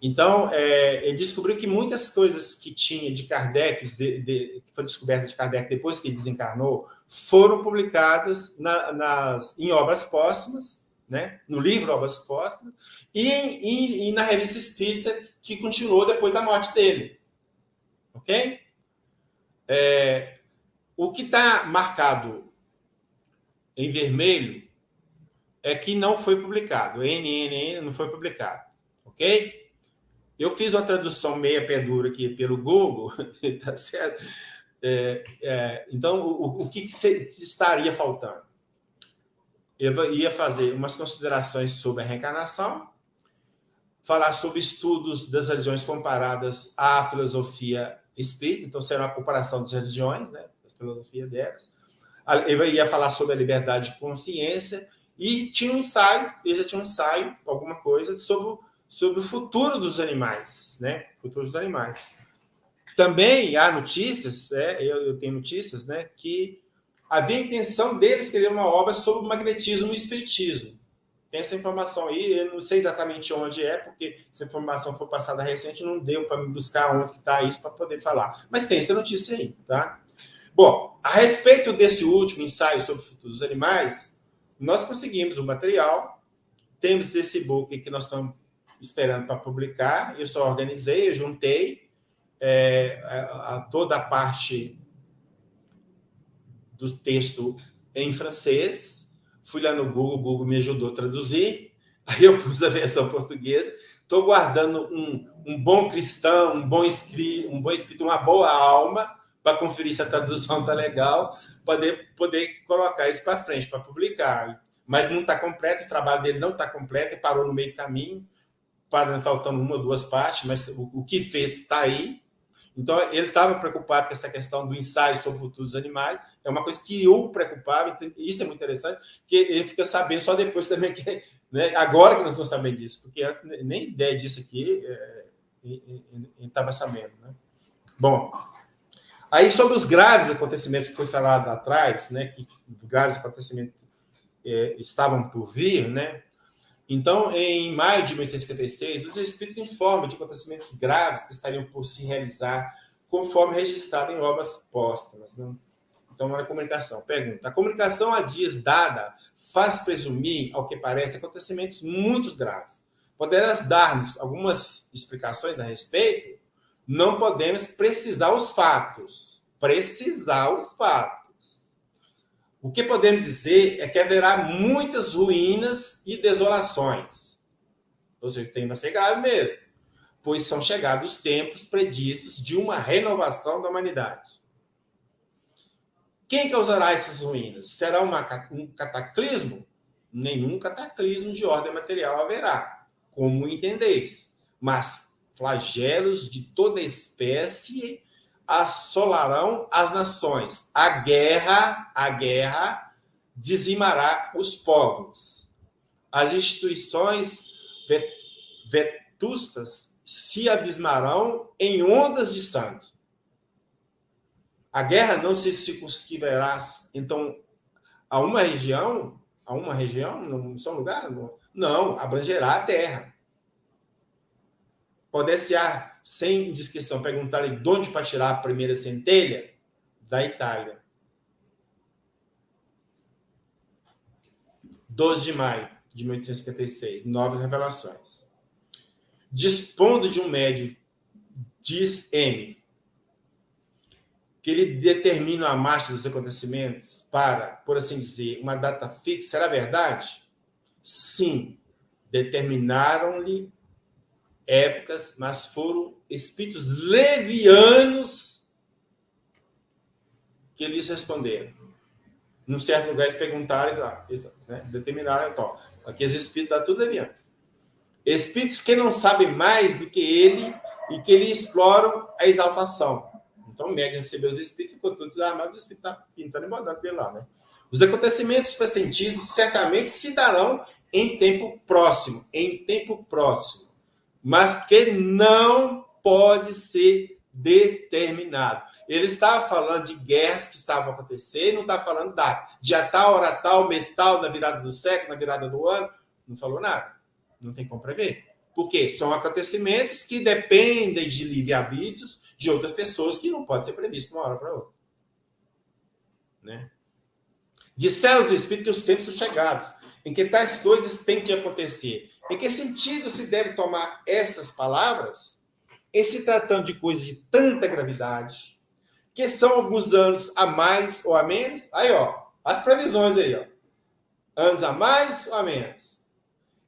Então, ele descobriu que muitas coisas que tinha de Kardec, que foi descoberta de Kardec depois que desencarnou, foram publicadas em obras póstumas, né? No livro Obras Póstumas, e na Revista Espírita, que continuou depois da morte dele. Ok? O que está marcado em vermelho é que não foi publicado. NNN não foi publicado. Ok? Eu fiz uma tradução meia pé dura aqui pelo Google, tá certo? Então, o que estaria faltando? Eu ia fazer umas considerações sobre a reencarnação, falar sobre estudos das religiões comparadas à filosofia espírita, então será uma comparação das religiões, né? A filosofia delas. Eu ia falar sobre a liberdade de consciência e tinha um ensaio, alguma coisa, sobre o futuro dos animais, né? Futuro dos animais. Também há notícias, eu tenho notícias, né, que havia a intenção deles escrever uma obra sobre o magnetismo e o espiritismo. Tem essa informação aí, eu não sei exatamente onde porque essa informação foi passada recente, não deu para me buscar onde está isso para poder falar. Mas tem essa notícia aí, tá? Bom, a respeito desse último ensaio sobre o futuro dos animais, nós conseguimos o material, temos esse book que nós estamos esperando para publicar, eu só organizei, eu juntei toda a parte do texto em francês, fui lá no Google, o Google me ajudou a traduzir, aí eu pus a versão portuguesa, estou guardando um bom cristão, um bom espírito, uma boa alma, para conferir se a tradução está legal, para poder colocar isso para frente, para publicar. Mas não está completo, o trabalho dele não está completo, ele parou no meio do caminho, faltando uma ou duas partes, mas o que fez está aí. Então, ele estava preocupado com essa questão do ensaio sobre o futuro dos animais. É uma coisa que eu preocupava, e isso é muito interessante, que ele fica sabendo só depois também, né, agora que nós estamos sabendo disso, porque antes nem ideia disso aqui ele estava sabendo. Né? Bom, aí sobre os graves acontecimentos que foi falado atrás, né, que graves acontecimentos estavam por vir, né? Então, em maio de 1856, os espíritos informam de acontecimentos graves que estariam por se realizar, conforme registrado em obras póstumas. Né? Então, na comunicação. Pergunta: a comunicação há dias dada faz presumir, ao que parece, acontecimentos muito graves. Poderás dar-nos algumas explicações a respeito? Não podemos precisar os fatos. O que podemos dizer é que haverá muitas ruínas e desolações. Ou seja, tem que ser grave mesmo, pois são chegados os tempos preditos de uma renovação da humanidade. Quem causará essas ruínas? Será um cataclismo? Nenhum cataclismo de ordem material haverá, como entendeis, mas flagelos de toda espécie assolarão as nações. A guerra dizimará os povos. As instituições vetustas se abismarão em ondas de sangue. A guerra não se circunscreverá, então, a uma região, num só lugar? Não, abrangerá a terra. Poder-se-á, sem indiscrição, perguntar-lhe de onde para tirar a primeira centelha? Da Itália. 12 de maio de 1856. Novas revelações. Dispondo de um médio, diz M, que ele determina a marcha dos acontecimentos para, por assim dizer, uma data fixa. Será verdade? Sim. determinaram-lhe épocas, mas foram espíritos levianos que lhes responderam. Num certo lugar, eles perguntaram, né, determinaram, então, aqui os espíritos dá tudo leviano. Espíritos que não sabem mais do que ele e que lhe exploram a exaltação. Então, o médium recebeu os espíritos, ficou tudo desarmado, o espírito está pintando e bordando dele lá, né? Os acontecimentos pressentidos certamente se darão em tempo próximo, mas que não pode ser determinado. Ele estava falando de guerras que estavam acontecendo, não está falando dia tal, hora tal, mês tal, na virada do século, na virada do ano, não falou nada. Não tem como prever. Por quê? São acontecimentos que dependem de livre-arbítrios de outras pessoas que não pode ser previsto de uma hora para outra. Né? Disseram os espíritos que os tempos são chegados, em que tais coisas têm que acontecer. Em que sentido se deve tomar essas palavras? Em se tratando de coisas de tanta gravidade, que são alguns anos a mais ou a menos. Aí, ó, as previsões aí, ó. Anos a mais ou a menos.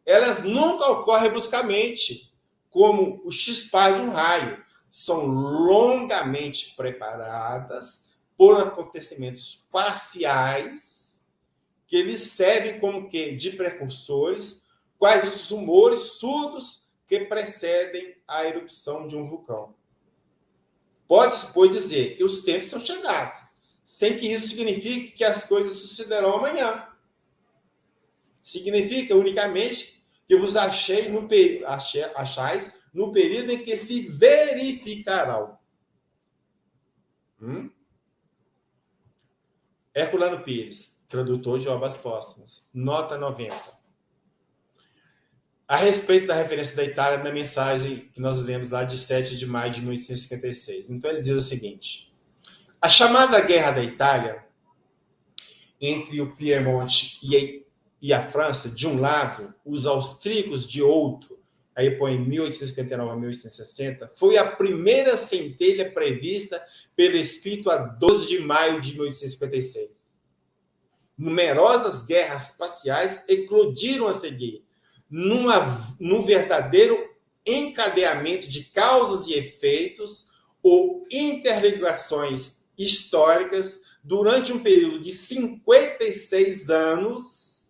Elas nunca ocorrem bruscamente, como o chispar de um raio. São longamente preparadas por acontecimentos parciais que eles servem como que de precursores, quais os rumores surdos que precedem a erupção de um vulcão. Pode-se, pois, dizer que os tempos são chegados, sem que isso signifique que as coisas sucederão amanhã. Significa unicamente que vos achais no período em que se verificarão. Herculano Pires, tradutor de obras póstumas, nota 90. A respeito da referência da Itália na mensagem que nós lemos lá de 7 de maio de 1856. Então ele diz o seguinte: a chamada Guerra da Itália, entre o Piemonte e a França, de um lado, os austríacos de outro, aí põe 1859 a 1860, foi a primeira centelha prevista pelo Espírito a 12 de maio de 1856. Numerosas guerras espaciais eclodiram a seguir, num verdadeiro encadeamento de causas e efeitos ou interligações históricas durante um período de 56 anos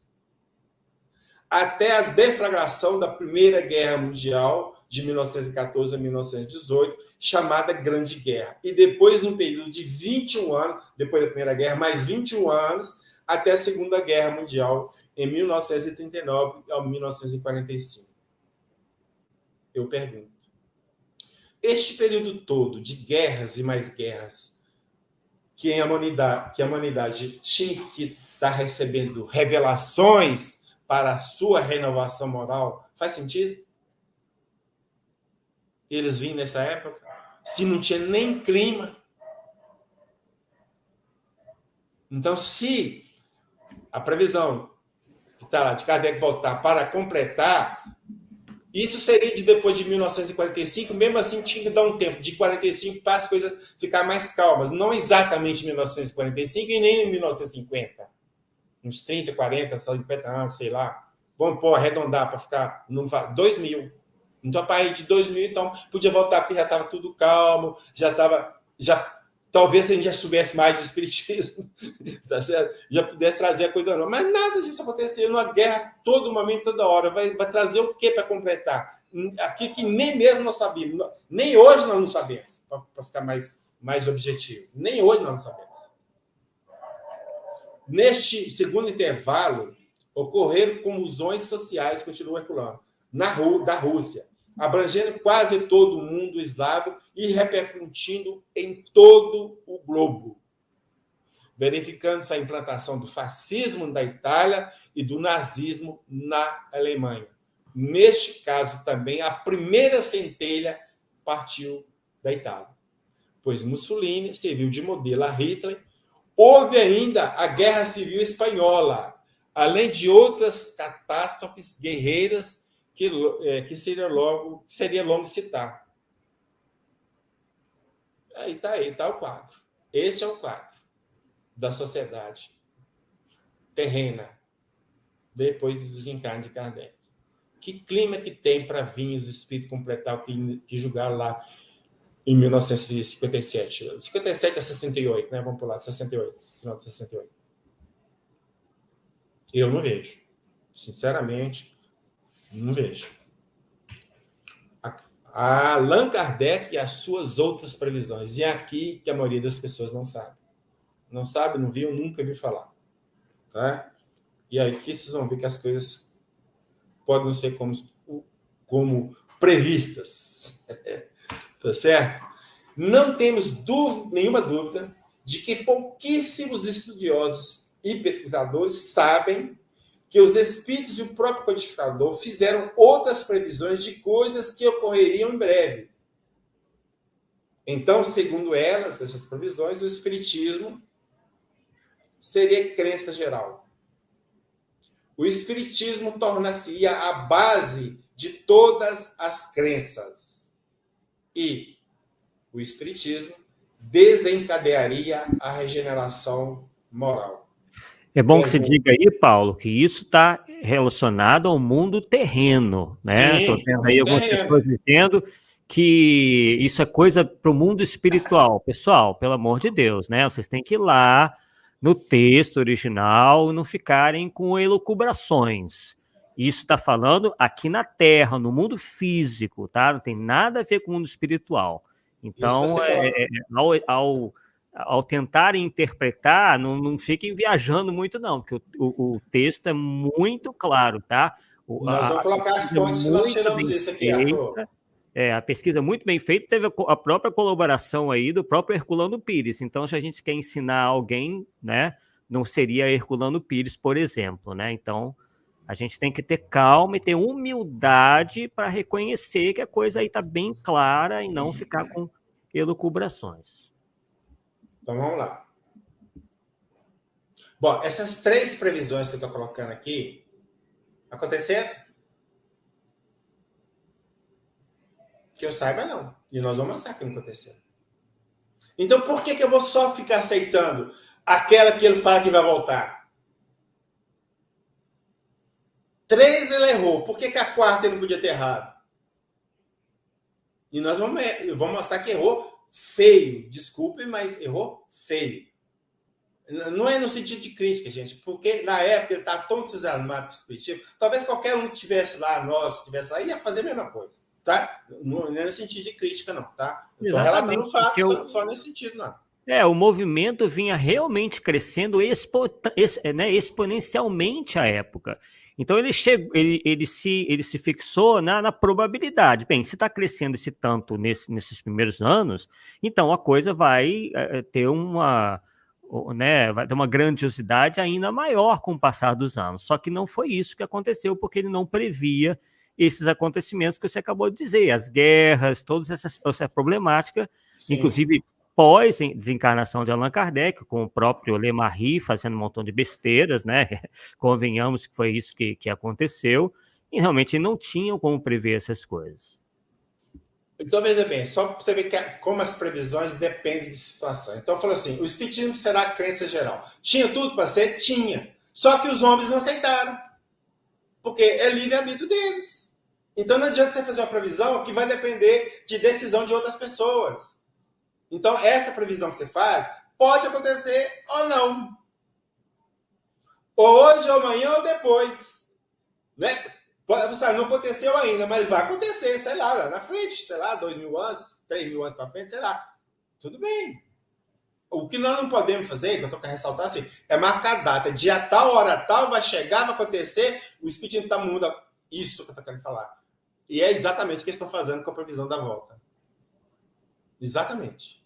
até a deflagração da Primeira Guerra Mundial de 1914 a 1918, chamada Grande Guerra. E depois, num período de 21 anos, depois da Primeira Guerra, mais 21 anos, até a Segunda Guerra Mundial, em 1939 a 1945. Eu pergunto, este período todo de guerras e mais guerras, que a humanidade tinha que estar recebendo revelações para a sua renovação moral, faz sentido? Eles vinham nessa época, se não tinha nem clima. Então, se a previsão que está lá de Kardec voltar para completar, isso seria de depois de 1945, mesmo assim tinha que dar um tempo de 45 para as coisas ficar mais calmas, não exatamente em 1945 e nem em 1950. Uns 30, 40, sei lá. Vamos arredondar para ficar 2000. Então, a partir de 2000, então, podia voltar, porque já estava tudo calmo, talvez se a gente já soubesse mais de espiritismo, tá certo? Já pudesse trazer a coisa nova. Mas nada disso aconteceu. Numa guerra, todo momento, toda hora. Vai trazer o quê para completar? Aquilo que nem mesmo nós sabíamos. Nem hoje nós não sabemos, para ficar mais objetivo. Nem hoje nós não sabemos. Neste segundo intervalo, ocorreram comusões sociais, continua Herculano, da Rússia, abrangendo quase todo o mundo eslavo e repercutindo em todo o globo, verificando-se a implantação do fascismo na Itália e do nazismo na Alemanha. Neste caso, também, a primeira centelha partiu da Itália, pois Mussolini serviu de modelo a Hitler. Houve ainda a Guerra Civil Espanhola, além de outras catástrofes guerreiras que seria longo citar. Aí está o quadro. Esse é o quadro da sociedade terrena depois do desencarne de Kardec. Que clima que tem para vir os espíritos completar o que julgaram lá em 1957? 57 a 68, né? Vamos pular, 68, final de 68. Eu não vejo. Sinceramente, não vejo. A Allan Kardec e as suas outras previsões. E é aqui que a maioria das pessoas não sabe. Não sabe, não viu, nunca viu falar. Tá? E aí que vocês vão ver que as coisas podem não ser como previstas. Tá certo? Não temos nenhuma dúvida de que pouquíssimos estudiosos e pesquisadores sabem que os espíritos e o próprio codificador fizeram outras previsões de coisas que ocorreriam em breve. Então, segundo elas, essas previsões, o espiritismo seria crença geral. O espiritismo torna-se-ia a base de todas as crenças. E o espiritismo desencadearia a regeneração moral. É bom que você diga aí, Paulo, que isso está relacionado ao mundo terreno, né? Estou vendo aí algumas pessoas dizendo que isso é coisa para o mundo espiritual. Pessoal, pelo amor de Deus, né? Vocês têm que ir lá no texto original e não ficarem com elucubrações. Isso está falando aqui na Terra, no mundo físico, tá? Não tem nada a ver com o mundo espiritual. Então, ao tentarem interpretar, não fiquem viajando muito, não, porque o texto é muito claro, tá? Nós vamos colocar as fontes que nós tiramos isso aqui, Arthur. A pesquisa é muito bem feita, teve a própria colaboração aí do próprio Herculano Pires. Então, se a gente quer ensinar alguém, né, não seria Herculano Pires, por exemplo, né? Então, a gente tem que ter calma e ter humildade para reconhecer que a coisa aí está bem clara e não ficar com elucubrações. Então, vamos lá. Bom, essas 3 previsões que eu estou colocando aqui aconteceram? Que eu saiba, não. E nós vamos mostrar que não aconteceu. Então, por que eu vou só ficar aceitando aquela que ele fala que vai voltar? 3 ele errou. Por que a 4ª ele não podia ter errado? E nós vamos mostrar que errou feio. Desculpe, mas errou feio. Não é no sentido de crítica, gente, porque na época ele estava tão entusiasmado com o espiritismo, talvez qualquer um que estivesse lá, ia fazer a mesma coisa, tá? Não é no sentido de crítica, não, tá? Estou relatando fatos, só nesse sentido, não. O movimento vinha realmente crescendo exponencialmente à época. Então ele se fixou na probabilidade. Bem, se está crescendo esse tanto nesses primeiros anos, então a coisa vai ter uma grandiosidade ainda maior com o passar dos anos. Só que não foi isso que aconteceu, porque ele não previa esses acontecimentos que você acabou de dizer, as guerras, toda essa problemática, sim, inclusive pós-desencarnação de Allan Kardec, com o próprio Lemarie fazendo um montão de besteiras, né? Convenhamos que foi isso que aconteceu, e realmente não tinham como prever essas coisas. Então, veja bem, só para você ver como as previsões dependem de situação. Então, falou assim, o espiritismo será a crença geral. Tinha tudo para ser? Tinha. Só que os homens não aceitaram. Porque é livre-arbítrio deles. Então, não adianta você fazer uma previsão que vai depender de decisão de outras pessoas. Então, essa previsão que você faz pode acontecer ou não. Hoje, ou amanhã, ou depois. Né? Não aconteceu ainda, mas vai acontecer, sei lá na frente, sei lá, 2.000 anos, 3.000 anos para frente, sei lá. Tudo bem. O que nós não podemos fazer, que eu estou querendo ressaltar assim, é marcar data. Dia tal, hora tal, vai chegar, vai acontecer, o espiritismo está muda. Isso que eu estou querendo falar. E é exatamente o que eles estão fazendo com a previsão da volta. Exatamente.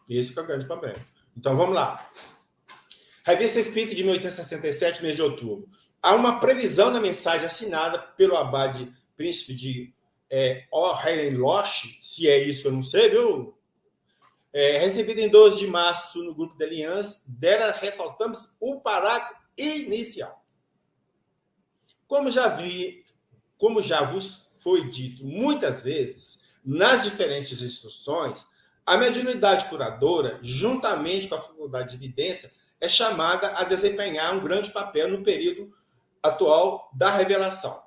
Isso que é o grande problema. Então, vamos lá. Revista Espírita de 1867, mês de outubro. Há uma previsão na mensagem assinada pelo abade príncipe de Hohenlohe, se é isso que eu não sei, viu? Recebida em 12 de março no grupo de aliança, dela ressaltamos o parágrafo inicial. Como já vos foi dito muitas vezes, nas diferentes instruções, a mediunidade curadora, juntamente com a faculdade de evidência, é chamada a desempenhar um grande papel no período atual da revelação.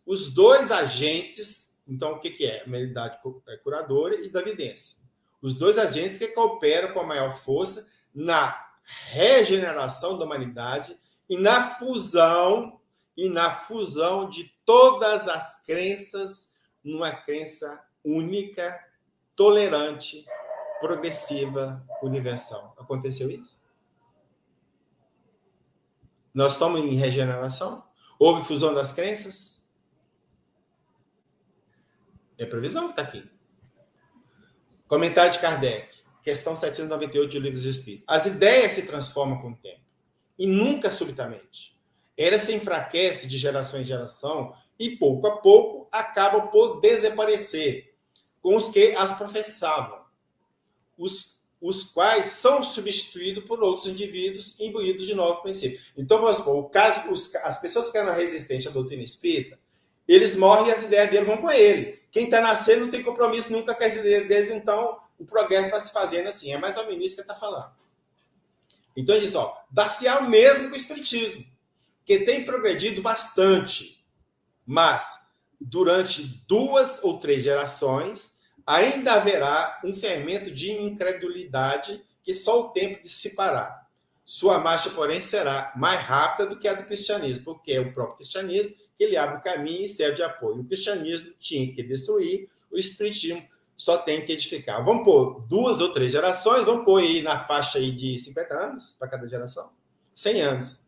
os dois agentes. Então, o que é? A mediunidade curadora e da vidência. Os dois agentes que cooperam com a maior força na regeneração da humanidade e na fusão de todas as crenças numa crença única, tolerante, progressiva, universal. Aconteceu isso? Nós estamos em regeneração? Houve fusão das crenças? É previsão que está aqui. Comentário de Kardec, questão 798 de Livros de Espírito. As ideias se transformam com o tempo, e nunca subitamente. Elas se enfraquecem de geração em geração e, pouco a pouco, acabam por desaparecer com os que as professavam, os quais são substituídos por outros indivíduos imbuídos de novos princípios. Então, vamos supor, as pessoas que eram resistentes à doutrina espírita, eles morrem e as ideias deles vão com ele. Quem está nascendo não tem compromisso nunca com as ideias deles, então o progresso vai se fazendo assim. É mais ou menos isso que ele está falando. Então, ele diz, dar-se-á o mesmo com o espiritismo, que tem progredido bastante, mas durante 2 ou 3 gerações ainda haverá um fermento de incredulidade que só o tempo dissipará. Sua marcha, porém, será mais rápida do que a do cristianismo, porque é o próprio cristianismo que ele abre o caminho e serve de apoio. O cristianismo tinha que destruir, o espiritismo só tem que edificar. Vamos pôr 2 ou 3 gerações, vamos pôr aí na faixa aí de 50 anos para cada geração. 100 anos.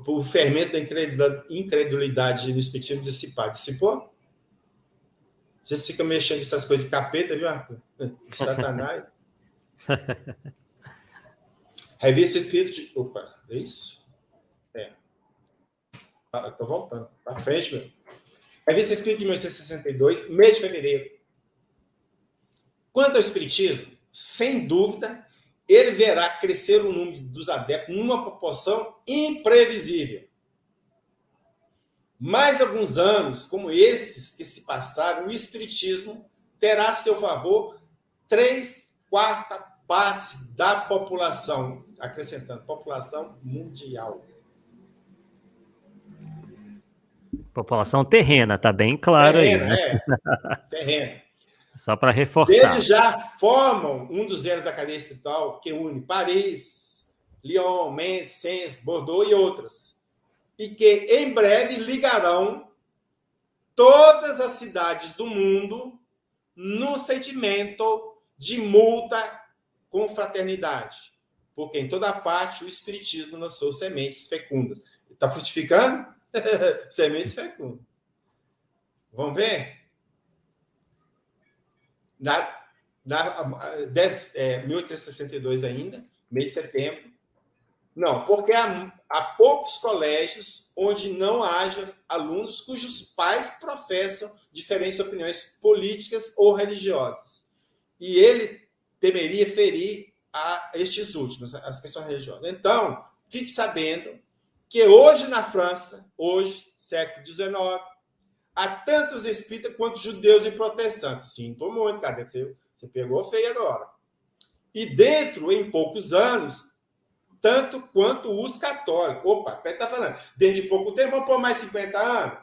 O fermento da incredulidade no espiritismo dissipou? Você fica mexendo com essas coisas de capeta, viu, Arthur? De Satanás. Revista Espírito de... Opa, é isso? Estou voltando. Para frente, meu. Revista Espírito de 1962, mês de fevereiro. Quanto ao espiritismo, sem dúvida, ele verá crescer o número dos adeptos numa proporção imprevisível. Mais alguns anos, como esses que se passaram, o espiritismo terá a seu favor 3/4 partes da população, acrescentando, população mundial. População terrena, tá bem claro terrena, aí, né? Terrena. Só para reforçar. Eles já formam um dos elos da cadeia espiritual que une Paris, Lyon, Mendes, Sens, Bordeaux e outras. E que em breve ligarão todas as cidades do mundo no sentimento de multa com fraternidade. Porque em toda parte o espiritismo lançou sementes fecundas. Está frutificando? Sementes fecundas. Vamos ver? 1862 ainda, mês de setembro. Não, porque há poucos colégios onde não haja alunos cujos pais professam diferentes opiniões políticas ou religiosas. E ele temeria ferir a estes últimos, as questões religiosas. Então, fique sabendo que hoje na França, século XIX, há tantos espíritas quanto judeus e protestantes. Sinto muito, cara, você pegou feio agora. E dentro, em poucos anos, tanto quanto os católicos. Opa, Pedro está falando, dentro de pouco tempo, vamos pôr mais 50 anos?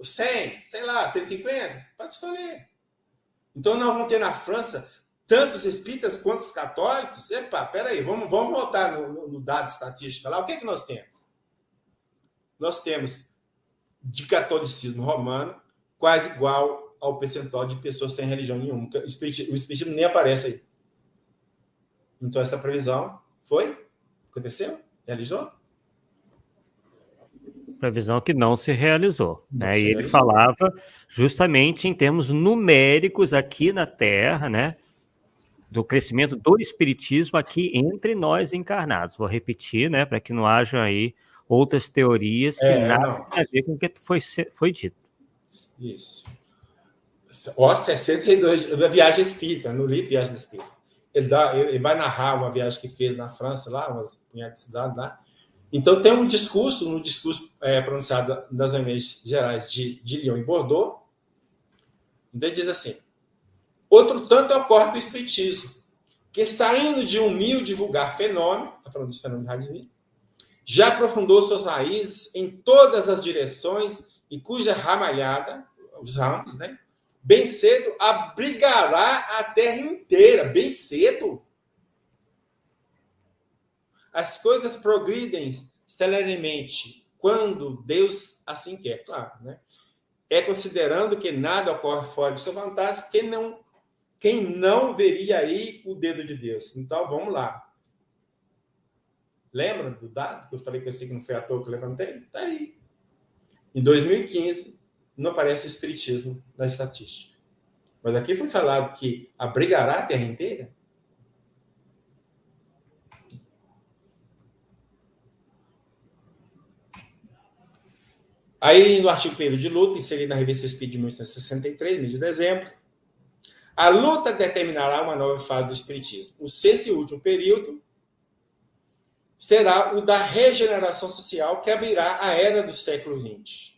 100, sei lá, 150? Pode escolher. Então, nós vamos ter na França tantos espíritas quanto os católicos? Epa, peraí, vamos voltar no dado estatístico lá. O que é que nós temos? Nós temos de catolicismo romano quase igual ao percentual de pessoas sem religião nenhuma. O espiritismo nem aparece aí. Então, essa previsão foi? Aconteceu? Realizou? Previsão que não se realizou. Né? E ele falava justamente em termos numéricos aqui na Terra, né? Do crescimento do espiritismo aqui entre nós encarnados. Vou repetir, né? Para que não haja aí outras teorias que nada tem a ver com o que foi dito. Isso. 62, Viagem Espírita, no livro Viagem Espírita. Ele vai narrar uma viagem que fez na França, lá, umas punhadas de cidades lá. Então, tem um discurso, pronunciado nas reuniões gerais de Lyon e Bordeaux, onde ele diz assim: outro tanto ocorre com o espiritismo, que saindo de humilde e vulgar fenômeno, está falando desse fenômeno de radicalismo, já aprofundou suas raízes em todas as direções e cuja ramalhada, os ramos, né, bem cedo abrigará a terra inteira, bem cedo. As coisas progridem celeremente quando Deus assim quer, claro, né? É considerando que nada ocorre fora de sua vontade, quem não veria aí o dedo de Deus. Então, vamos lá. Lembra do dado que eu falei que eu sei que não foi à toa que eu levantei? Está aí. Em 2015, não aparece o espiritismo na estatística. Mas aqui foi falado que abrigará a terra inteira. Aí, no artigo Período de Luta, inserido na revista Espírita de 1963, mês de dezembro, a luta determinará uma nova fase do espiritismo. O sexto e último período será o da regeneração social, que abrirá a era do século XX.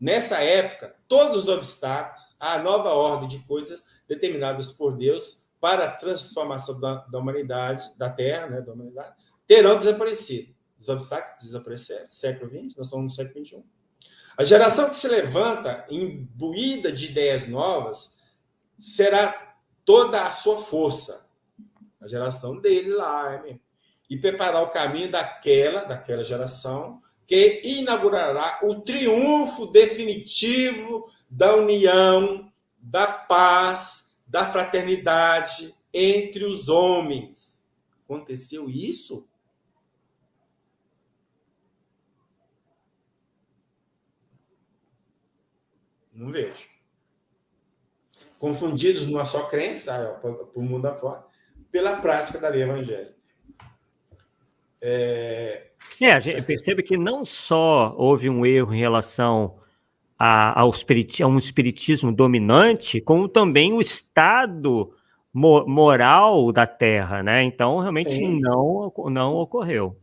Nessa época, todos os obstáculos à nova ordem de coisas determinadas por Deus para a transformação da humanidade, da Terra, né, da humanidade, terão desaparecido. Os obstáculos desapareceram, século XX, nós estamos no século XXI. A geração que se levanta, imbuída de ideias novas, será toda a sua força. A geração dele lá, mesmo. E preparar o caminho daquela geração que inaugurará o triunfo definitivo da união, da paz, da fraternidade entre os homens. Aconteceu isso? Não vejo. Confundidos numa só crença, para o mundo afora, pela prática da lei evangélica. A gente percebe que não só houve um erro em relação a um espiritismo dominante, como também o estado moral da Terra, né? Então, realmente não ocorreu.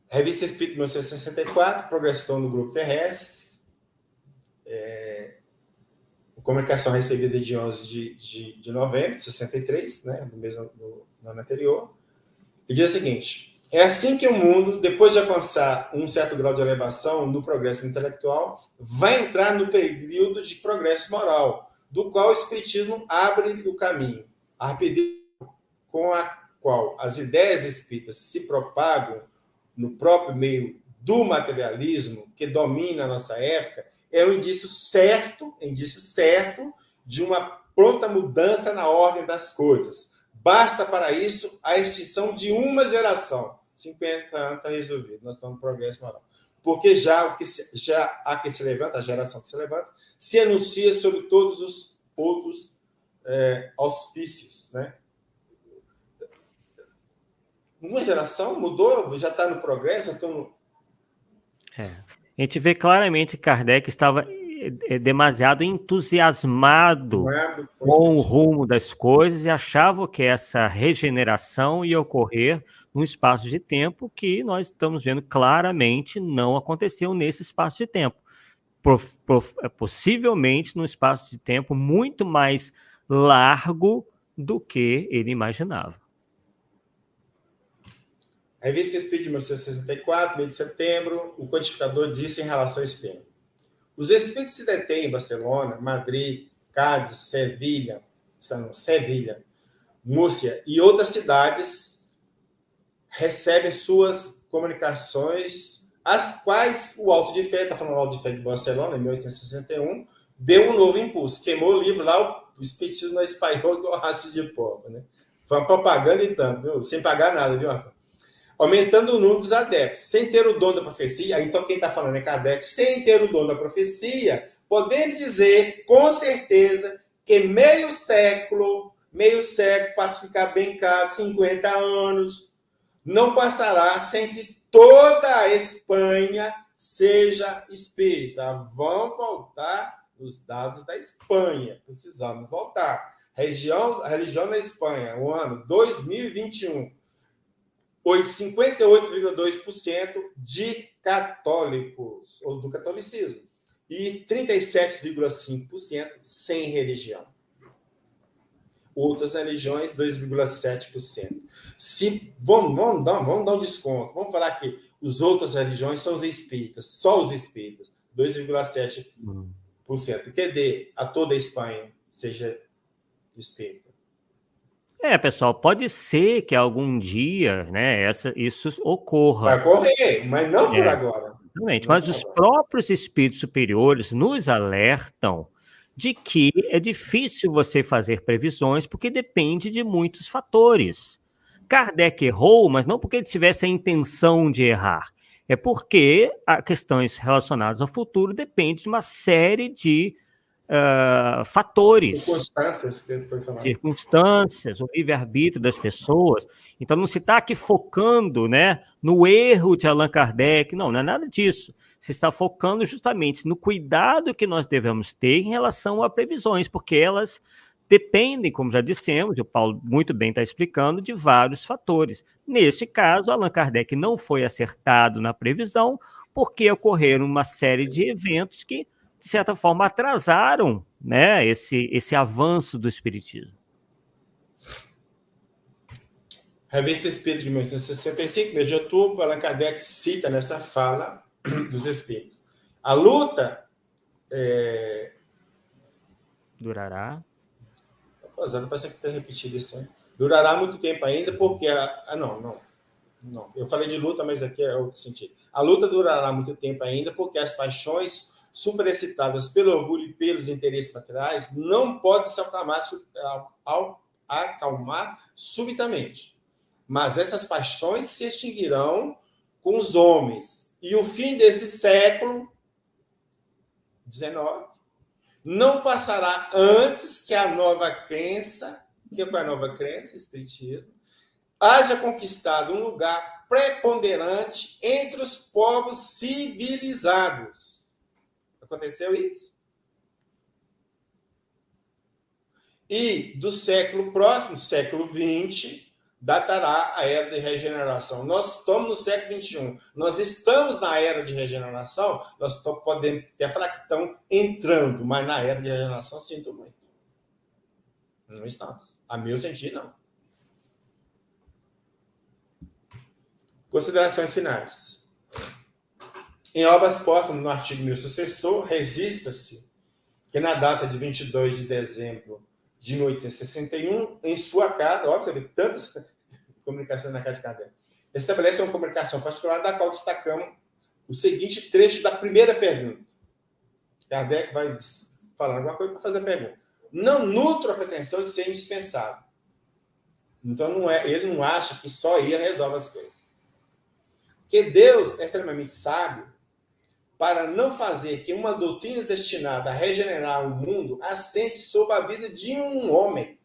Revista Espírita 1964, Progressão no Grupo Terrestre, comunicação recebida de 11 de novembro de 63, né, do ano anterior, e diz o seguinte: é assim que o mundo, depois de alcançar um certo grau de elevação no progresso intelectual, vai entrar no período de progresso moral, do qual o Espiritismo abre o caminho. A rapidez com a qual as ideias espíritas se propagam no próprio meio do materialismo que domina a nossa época é um indício certo de uma pronta mudança na ordem das coisas. Basta para isso a extinção de uma geração. 50 anos está resolvido. Nós estamos no progresso moral. Porque já a que se levanta, a geração que se levanta, se anuncia sobre todos os outros auspícios, né? Uma geração mudou, já está no progresso, A gente vê claramente que Kardec estava demasiado entusiasmado com o rumo das coisas e achava que essa regeneração ia ocorrer num espaço de tempo que nós estamos vendo claramente não aconteceu nesse espaço de tempo. Possivelmente num espaço de tempo muito mais largo do que ele imaginava. Revista Espírita de 1964, mês de setembro, o codificador disse em relação ao espírito: os espíritos se detêm em Barcelona, Madrid, Cádiz, Sevilha, Múrcia e outras cidades recebem suas comunicações, as quais o Alto de Fé, está falando do Alto de Fé de Barcelona, em 1861, deu um novo impulso. Queimou o livro lá, o espiritismo não espalhou igual raço de pobre, né? Foi uma propaganda e tanto, viu? Sem pagar nada, viu, Arthur? Aumentando o número dos adeptos, sem ter o dom da profecia. Então, quem está falando é Kardec, sem ter o dom da profecia, podemos dizer, com certeza, que meio século, para ficar bem caro, 50 anos, não passará sem que toda a Espanha seja espírita. Vamos voltar os dados da Espanha. Precisamos voltar. A religião na Espanha, o ano 2021. 58,2% de católicos, ou do catolicismo, e 37,5% sem religião. outras religiões, 2,7%. Vamos dar um desconto. Vamos falar que as outras religiões são os espíritas, só os espíritas, 2,7%. Que dê a toda a Espanha seja espírita. Pessoal, pode ser que algum dia, né, isso ocorra. Vai ocorrer, mas não por agora. Exatamente. Mas os próprios espíritos superiores nos alertam de que é difícil você fazer previsões porque depende de muitos fatores. Kardec errou, mas não porque ele tivesse a intenção de errar. É porque questões relacionadas ao futuro dependem de uma série de fatores. Circunstâncias, que foi falado. Circunstâncias, o livre-arbítrio das pessoas. Então, não se está aqui focando, né, no erro de Allan Kardec. Não é nada disso. Se está focando justamente no cuidado que nós devemos ter em relação a previsões, porque elas dependem, como já dissemos, e o Paulo muito bem está explicando, de vários fatores. Neste caso, Allan Kardec não foi acertado na previsão, porque ocorreram uma série de eventos que, de certa forma, atrasaram, né, esse avanço do espiritismo. Revista Espírita de 1965, mês de outubro, Allan Kardec cita nessa fala dos espíritos. A luta durará. Parece que tem repetido isso, né? Durará muito tempo ainda, porque não. Eu falei de luta, mas aqui é outro sentido. A luta durará muito tempo ainda, porque as paixões superexcitadas pelo orgulho e pelos interesses materiais não podem se acalmar subitamente. Mas essas paixões se extinguirão com os homens. E o fim desse século XIX não passará antes que a nova crença, que é a nova crença, Espiritismo, haja conquistado um lugar preponderante entre os povos civilizados. Aconteceu isso? E do século próximo, século XX, datará a era de regeneração. Nós estamos no século XXI. Nós estamos na era de regeneração. Nós podemos até falar que estão entrando, mas na era de regeneração sinto muito. Não estamos. A meu sentir, não. Considerações finais. Em obras póstumas, no artigo Meu Sucessor, registra-se que na data de 22 de dezembro de 1861, em sua casa, óbvio, você vê tantas comunicações na casa de Kardec, estabelece uma comunicação particular da qual destacamos o seguinte trecho da primeira pergunta. Kardec vai falar alguma coisa para fazer a pergunta. Não nutro a pretensão de ser indispensável. Então, ele não acha que só ele resolve as coisas. Que Deus é extremamente sábio para não fazer que uma doutrina destinada a regenerar o mundo assente sobre a vida de um homem.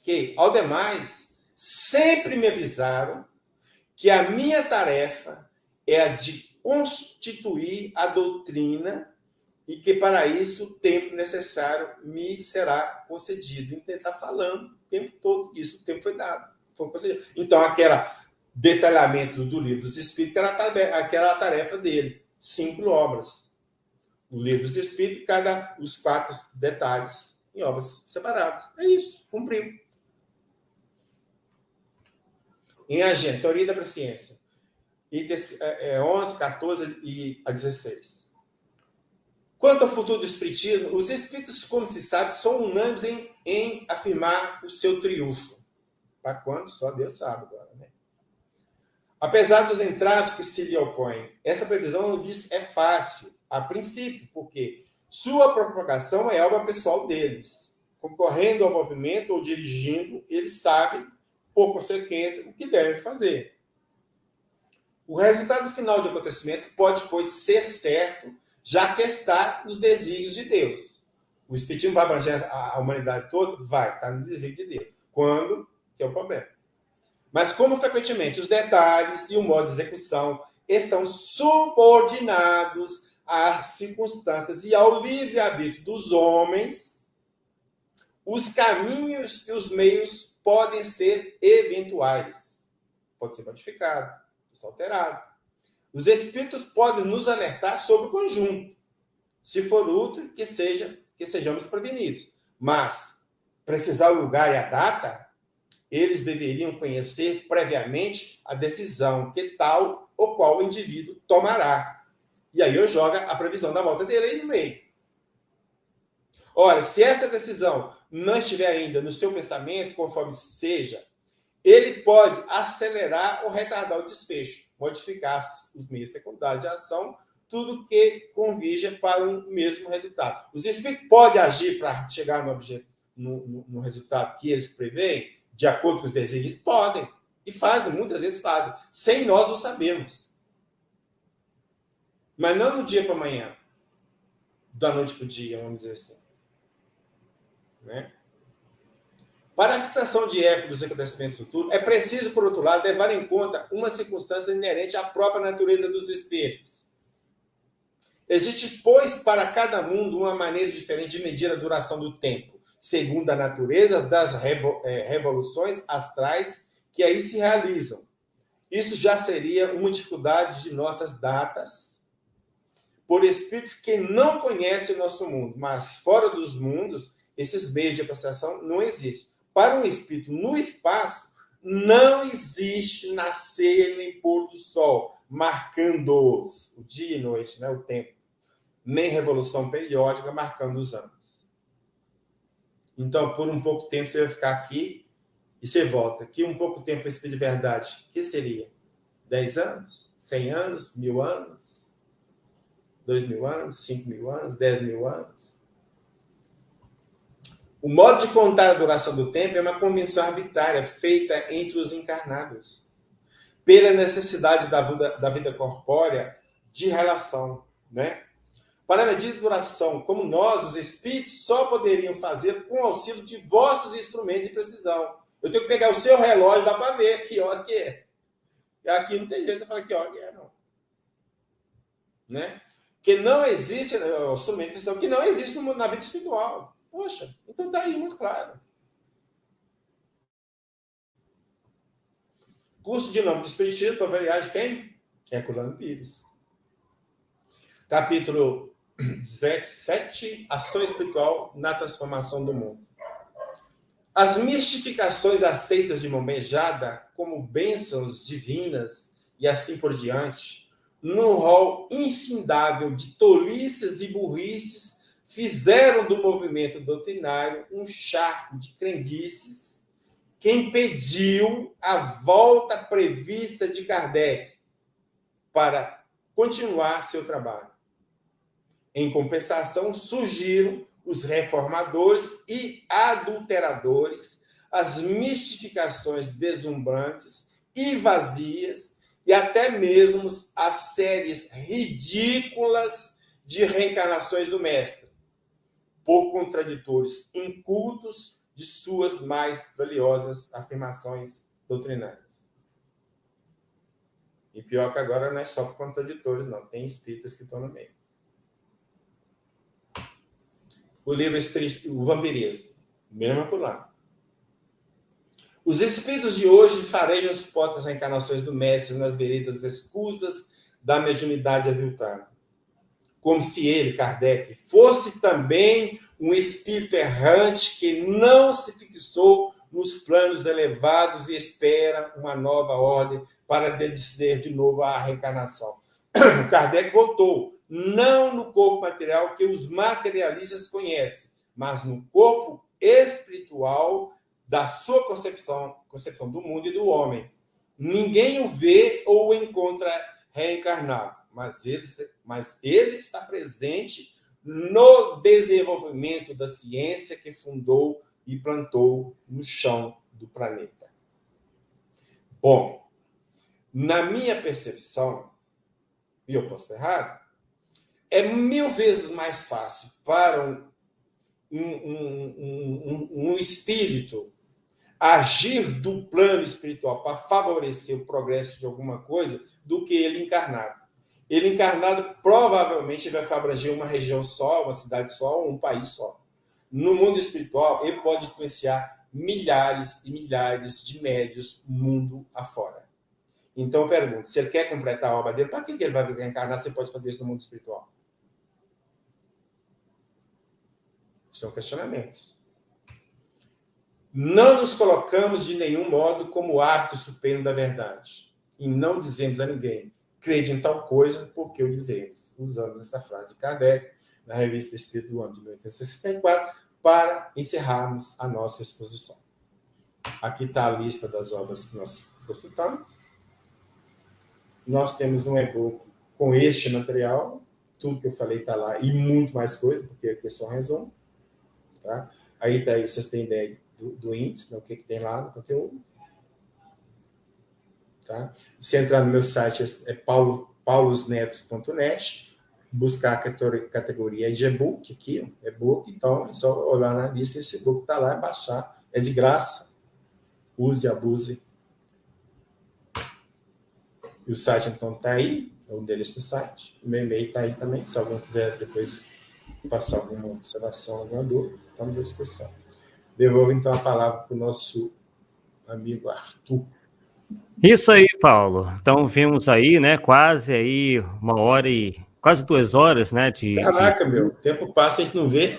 Que, ao demais, sempre me avisaram que a minha tarefa é a de constituir a doutrina e que, para isso, o tempo necessário me será concedido. Então, ele está falando o tempo todo isso, o tempo foi dado. Foi concedido. Então, aquela detalhamento do livro dos Espíritos, aquela tarefa dele. 5 obras. O livro dos Espíritos, os 4 detalhes em obras separadas. É isso, cumpriu. Em agenda, Teoria da Presciência. Itens 11, 14 e a 16. Quanto ao futuro do Espiritismo, os Espíritos, como se sabe, são unânimes em afirmar o seu triunfo. Para quando? Só Deus sabe agora, né? Apesar dos entraves que se lhe opõem, essa previsão diz é fácil, a princípio, porque sua propagação é obra pessoal deles. Concorrendo ao movimento ou dirigindo, eles sabem, por consequência, o que devem fazer. O resultado final de acontecimento pode, pois, ser certo, já que está nos desígnios de Deus. O Espiritismo vai abranger a humanidade toda? Vai, está nos desígnios de Deus. Quando? Que é o problema. Mas como frequentemente os detalhes e o modo de execução estão subordinados às circunstâncias e ao livre-arbítrio dos homens, os caminhos e os meios podem ser eventuais. Pode ser modificado, pode ser alterado. Os espíritos podem nos alertar sobre o conjunto. Se for útil, que que sejamos prevenidos. Mas precisar o lugar e a data, eles deveriam conhecer previamente a decisão que tal ou qual o indivíduo tomará. E aí eu jogo a previsão da volta dele aí no meio. Ora, se essa decisão não estiver ainda no seu pensamento, conforme seja, ele pode acelerar ou retardar o desfecho, modificar os meios secundários de ação, tudo que convija para um mesmo resultado. Os espíritos podem agir para chegar no resultado que eles preveem, de acordo com os desígnios? Podem. E fazem, muitas vezes fazem. Sem nós o sabemos. Mas não no dia para amanhã. Da noite para o dia, vamos dizer assim. Né? Para a fixação de época dos acontecimentos futuros, é preciso, por outro lado, levar em conta uma circunstância inerente à própria natureza dos espíritos. Existe, pois, para cada mundo uma maneira diferente de medir a duração do tempo, segundo a natureza das revoluções astrais que aí se realizam. Isso já seria uma dificuldade de nossas datas, por espíritos que não conhecem o nosso mundo, mas fora dos mundos, esses meios de apreciação não existem. Para um espírito no espaço, não existe nascer nem pôr do sol, marcando-os, o dia e noite, né, o tempo, nem revolução periódica marcando os anos. Então, por um pouco tempo, você vai ficar aqui e você volta. Aqui, um pouco tempo, esse de verdade, o que seria? 10 anos? 100 anos? 1000 anos? 2000 anos? 5000 anos? 10.000 anos? O modo de contar a duração do tempo é uma convenção arbitrária feita entre os encarnados, pela necessidade da vida corpórea de relação, né? Para medir a duração, como nós, os espíritos, só poderiam fazer com o auxílio de vossos instrumentos de precisão. Eu tenho que pegar o seu relógio lá para ver que hora que é. E aqui não tem jeito de falar que hora que é, não. Né? Que não existe, o instrumento de precisão, que não existe na vida espiritual. Poxa, então está aí muito claro. Curso de nome de Espiritismo para variar de quem? Herculano Pires. Capítulo 17, Ação Espiritual na Transformação do Mundo. As mistificações aceitas de mão beijada como bênçãos divinas e assim por diante, num rol infindável de tolices e burrices, fizeram do movimento doutrinário um charco de crendices que impediu a volta prevista de Kardec para continuar seu trabalho. Em compensação, surgiram os reformadores e adulteradores, as mistificações deslumbrantes e vazias, e até mesmo as séries ridículas de reencarnações do Mestre, por contraditores incultos de suas mais valiosas afirmações doutrinárias. E pior que agora não é só por contraditores, não. Tem espíritas que estão no meio. O livro O Vampirismo, mesmo por lá. Os espíritos de hoje farejam as portas das reencarnações do Mestre nas veredas escusas da mediunidade aviltada. Como se ele, Kardec, fosse também um espírito errante que não se fixou nos planos elevados e espera uma nova ordem para dizer de novo a reencarnação. Kardec voltou, não no corpo material que os materialistas conhecem, mas no corpo espiritual da sua concepção do mundo e do homem. Ninguém o vê ou o encontra reencarnado, mas ele está presente no desenvolvimento da ciência que fundou e plantou no chão do planeta. Bom, na minha percepção, e eu posso estar errado, é 1000 vezes mais fácil para um espírito agir do plano espiritual para favorecer o progresso de alguma coisa do que ele encarnado. Ele encarnado provavelmente vai abranger uma região só, uma cidade só, ou um país só. No mundo espiritual, ele pode influenciar milhares e milhares de médios mundo afora. Então, eu pergunto, se ele quer completar a obra dele, para que ele vai reencarnar se ele pode fazer isso no mundo espiritual? São questionamentos. Não nos colocamos de nenhum modo como árbitro supremo da verdade. E não dizemos a ninguém, crede em tal coisa, porque o dizemos. Usamos essa frase de Kardec, na Revista Espírita do ano de 1864, para encerrarmos a nossa exposição. Aqui está a lista das obras que nós consultamos. Nós temos um e-book com este material, tudo que eu falei está lá, e muito mais coisa, porque aqui é só um resumo. Tá? Aí vocês têm ideia do índice, né, o que tem lá no conteúdo. Tá? Se entrar no meu site, é paulosnetos.net, buscar a categoria de e-book aqui, e-book, então é só olhar na lista, esse e-book está lá, baixar, é de graça. Use e abuse. E o site, então, está aí, é o endereço do site. O meu e-mail está aí também, se alguém quiser depois passar alguma observação, alguma dúvida, vamos à discussão. Devolvo, então, a palavra para o nosso amigo Arthur. Isso aí, Paulo. Então, vimos aí, né, quase aí 1 hora e quase 2 horas, né? Caraca, meu, o tempo passa e a gente não vê.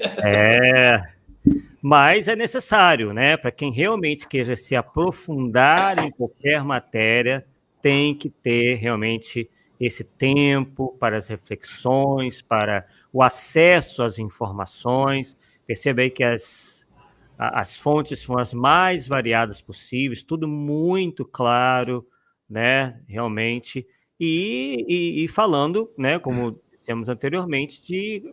Mas é necessário, né? Para quem realmente queira se aprofundar em qualquer matéria, tem que ter realmente esse tempo para as reflexões, para o acesso às informações. Perceba aí que as fontes são as mais variadas possíveis, tudo muito claro, né? Realmente. E falando, né, como dissemos anteriormente,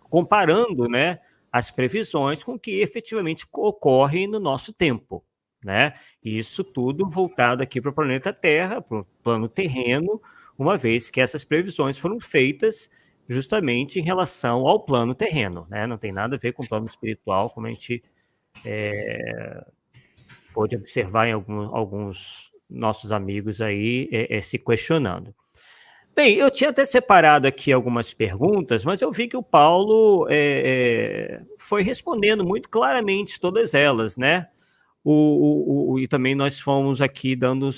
comparando, né, as previsões com o que efetivamente ocorre no nosso tempo, né? Isso tudo voltado aqui para o planeta Terra, para o plano terreno, uma vez que essas previsões foram feitas justamente em relação ao plano terreno, né? Não tem nada a ver com o plano espiritual, como a gente pode observar em alguns nossos amigos aí se questionando. Bem, eu tinha até separado aqui algumas perguntas, mas eu vi que o Paulo foi respondendo muito claramente todas elas, né? E também nós fomos aqui dando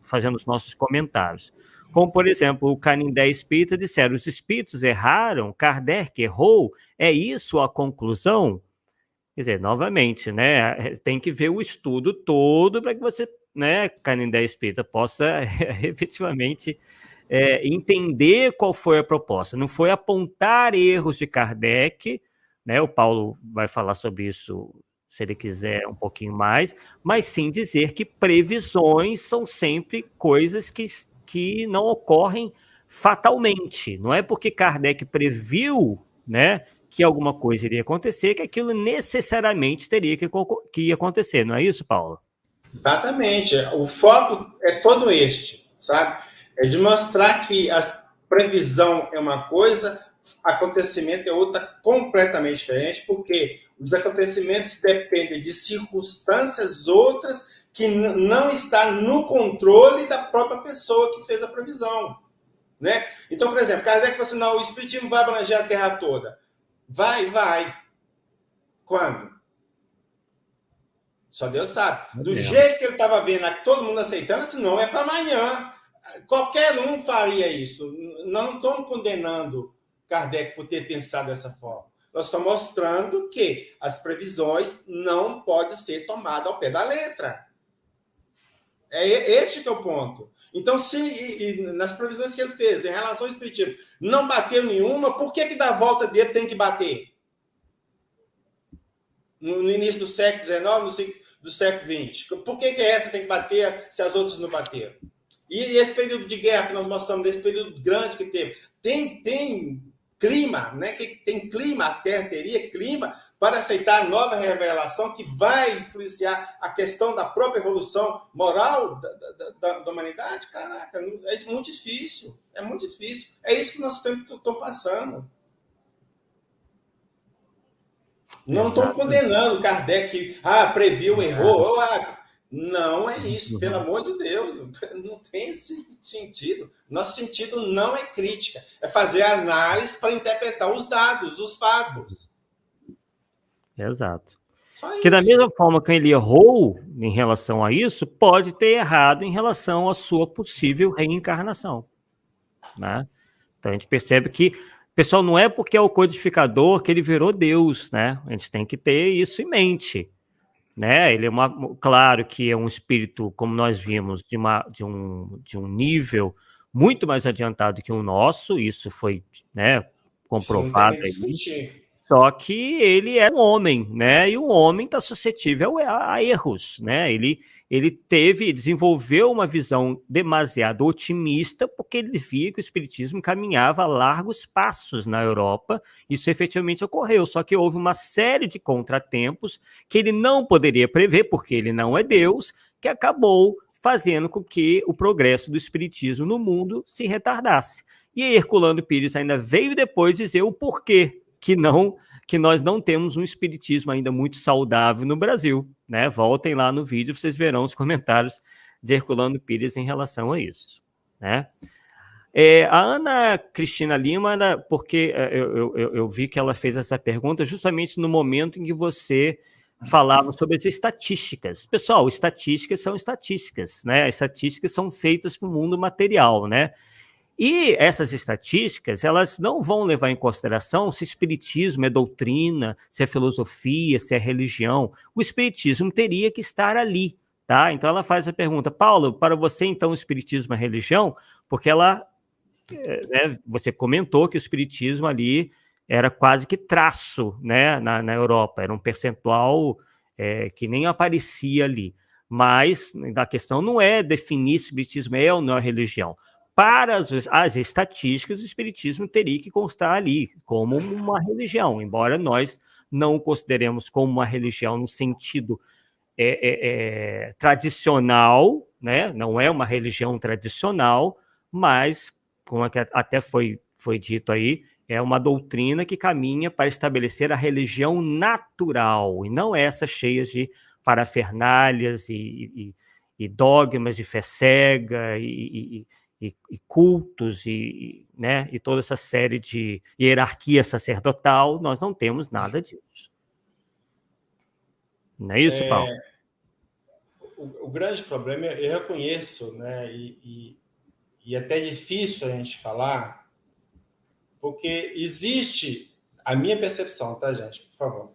fazendo os nossos comentários. Como, por exemplo, o Canindé Espírita disseram, os espíritos erraram, Kardec errou, é isso a conclusão? Quer dizer, novamente, né? Tem que ver o estudo todo para que você, né, Canindé Espírita, possa efetivamente entender qual foi a proposta. Não foi apontar erros de Kardec, né? O Paulo vai falar sobre isso, se ele quiser, um pouquinho mais, mas sim dizer que previsões são sempre coisas que não ocorrem fatalmente. Não é porque Kardec previu, né, que alguma coisa iria acontecer, que aquilo necessariamente teria que acontecer. Não é isso, Paulo? Exatamente. O foco é todo este, sabe? É de mostrar que a previsão é uma coisa, acontecimento é outra completamente diferente, porque os acontecimentos dependem de circunstâncias outras que não estão no controle da própria pessoa que fez a previsão, né? Então, por exemplo, Kardec falou assim, não, o espiritismo vai abranger a Terra toda. Vai. Quando? Só Deus sabe. Do jeito que ele estava vendo, todo mundo aceitando, assim, não é para amanhã. Qualquer um faria isso. Não estamos condenando Kardec por ter pensado dessa forma. Nós estamos mostrando que as previsões não podem ser tomadas ao pé da letra. É este que é o ponto. Então, se nas previsões que ele fez em relação ao espiritismo não bateu nenhuma, por que da volta dele tem que bater? No início do século XIX, do século XX. Por que essa tem que bater se as outras não bateram? E esse período de guerra que nós mostramos, desse período grande que teve, tem clima, né? Que tem clima, a Terra teria clima para aceitar a nova revelação que vai influenciar a questão da própria evolução moral da humanidade? Caraca, é muito difícil. É muito difícil. É isso que nós estamos passando. Não estou condenando Kardec, previu, errou. Não é isso, pelo amor de Deus. Não tem esse sentido. Nosso sentido não é crítica, é fazer análise para interpretar os dados, os fatos. Exato. Que da mesma forma que ele errou em relação a isso, pode ter errado em relação à sua possível reencarnação, né? Então a gente percebe que Pessoal, não é porque é o codificador que ele virou Deus, né? A gente tem que ter isso em mente, né? Ele é claro que é um espírito, como nós vimos, de um nível muito mais adiantado que o nosso, isso foi, né, Isso não tem comprovado nem que aí. discutir. Só que ele é um homem, né? E o homem está suscetível a erros, né? Ele desenvolveu uma visão demasiado otimista, porque ele via que o espiritismo caminhava a largos passos na Europa. Isso efetivamente ocorreu, só que houve uma série de contratempos que ele não poderia prever, porque ele não é Deus, que acabou fazendo com que o progresso do espiritismo no mundo se retardasse. E Herculano Pires ainda veio depois dizer o porquê que nós não temos um espiritismo ainda muito saudável no Brasil, né? Voltem lá no vídeo, vocês verão os comentários de Herculano Pires em relação a isso, né? A Ana Cristina Lima, porque eu vi que ela fez essa pergunta justamente no momento em que você falava sobre as estatísticas. Pessoal, estatísticas são estatísticas, né? As estatísticas são feitas para o mundo material, né? E essas estatísticas, elas não vão levar em consideração se espiritismo é doutrina, se é filosofia, se é religião. O espiritismo teria que estar ali, tá? Então ela faz a pergunta, Paulo, para você então o espiritismo é religião? Porque né, você comentou que o espiritismo ali era quase que traço, né, na Europa, era um percentual que nem aparecia ali. Mas a questão não é definir se o espiritismo é ou não é religião. Para as estatísticas, o espiritismo teria que constar ali como uma religião, embora nós não o consideremos como uma religião no sentido tradicional, né? Não é uma religião tradicional, mas, como até foi dito aí, é uma doutrina que caminha para estabelecer a religião natural, e não essa cheia de parafernálias e dogmas de fé cega e cultos né, e toda essa série de hierarquia sacerdotal, nós não temos nada disso. Não é isso, Paulo? O grande problema, eu reconheço, né, e até é difícil a gente falar, porque existe, a minha percepção, tá, gente, por favor,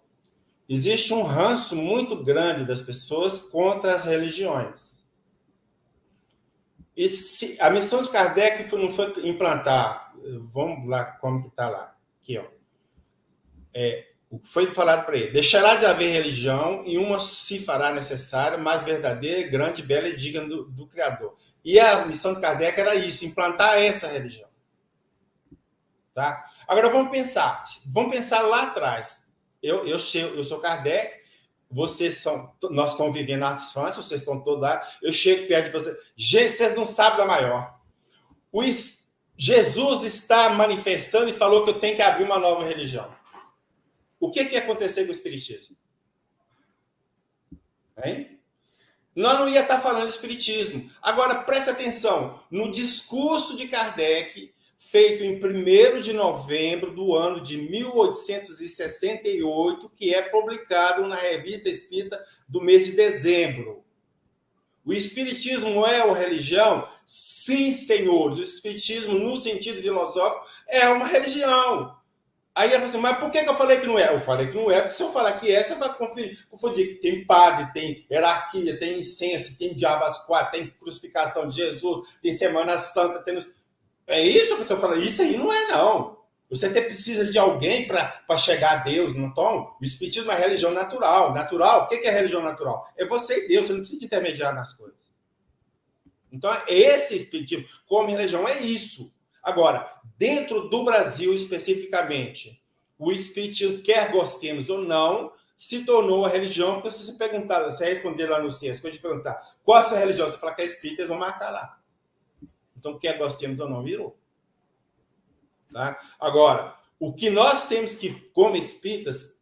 existe um ranço muito grande das pessoas contra as religiões. E a missão de Kardec não foi implantar, vamos lá, como que está lá, aqui, ó. Foi falado para ele, deixará de haver religião e uma se fará necessária, mais verdadeira, grande, bela e digna do Criador. E a missão de Kardec era isso, implantar essa religião. Tá? Agora vamos pensar lá atrás. Eu sou Kardec, nós estamos vivendo na França, vocês estão todos lá, eu chego perto de vocês. Gente, vocês não sabem da maior. Jesus está manifestando e falou que eu tenho que abrir uma nova religião. O que ia acontecer com o espiritismo? Hein? Nós não ia estar falando de espiritismo. Agora, presta atenção, no discurso de Kardec, feito em 1º de novembro do ano de 1868, que é publicado na Revista Espírita do mês de dezembro. O espiritismo é uma religião? Sim, senhores. O espiritismo, no sentido filosófico, é uma religião. Aí ela falou assim, mas por que eu falei que não é? Eu falei que não é, porque se eu falar que é, você vai confundir que tem padre, tem hierarquia, tem incenso, tem diabo às quatro, tem crucificação de Jesus, tem Semana Santa, tem... É isso que eu estou falando. Isso aí não é, não. Você precisa de alguém para chegar a Deus. Não tom? O espiritismo é religião natural. Natural? O que é religião natural? É você e Deus. Você não precisa intermediar nas coisas. Então, esse espiritismo, como religião, é isso. Agora, dentro do Brasil especificamente, o espiritismo, quer gostemos ou não, se tornou uma religião, porque se você perguntar, você responder lá no censo, quando eu te perguntar qual é a sua religião, você falar que é espírita, eles vão marcar lá. Então, quer gostemos ou não, virou. Tá? Agora, o que nós temos que, como espíritas,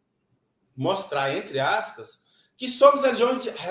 mostrar, entre aspas, que somos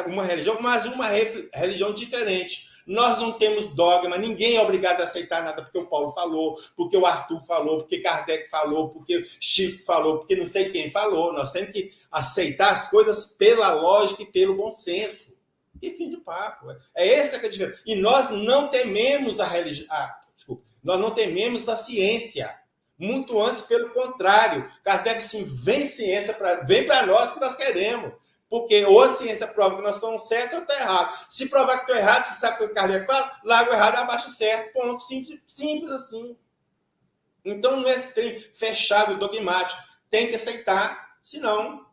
uma religião, mas uma religião diferente. Nós não temos dogma, ninguém é obrigado a aceitar nada porque o Paulo falou, porque o Arthur falou, porque Kardec falou, porque Chico falou, porque não sei quem falou. Nós temos que aceitar as coisas pela lógica e pelo bom senso. E fim de papo. É essa que é a diferença. E nós não tememos a religião. Desculpa. Nós não tememos a ciência. Muito antes, pelo contrário. Kardec, sim, vem ciência, vem para nós que nós queremos. Porque ou a ciência prova que nós estamos certos ou está errado. Se provar que estou errado, você sabe o que o Kardec fala? Larga o errado, abaixa o certo. Ponto. Simples assim. Então não é fechado, dogmático. Tem que aceitar, senão...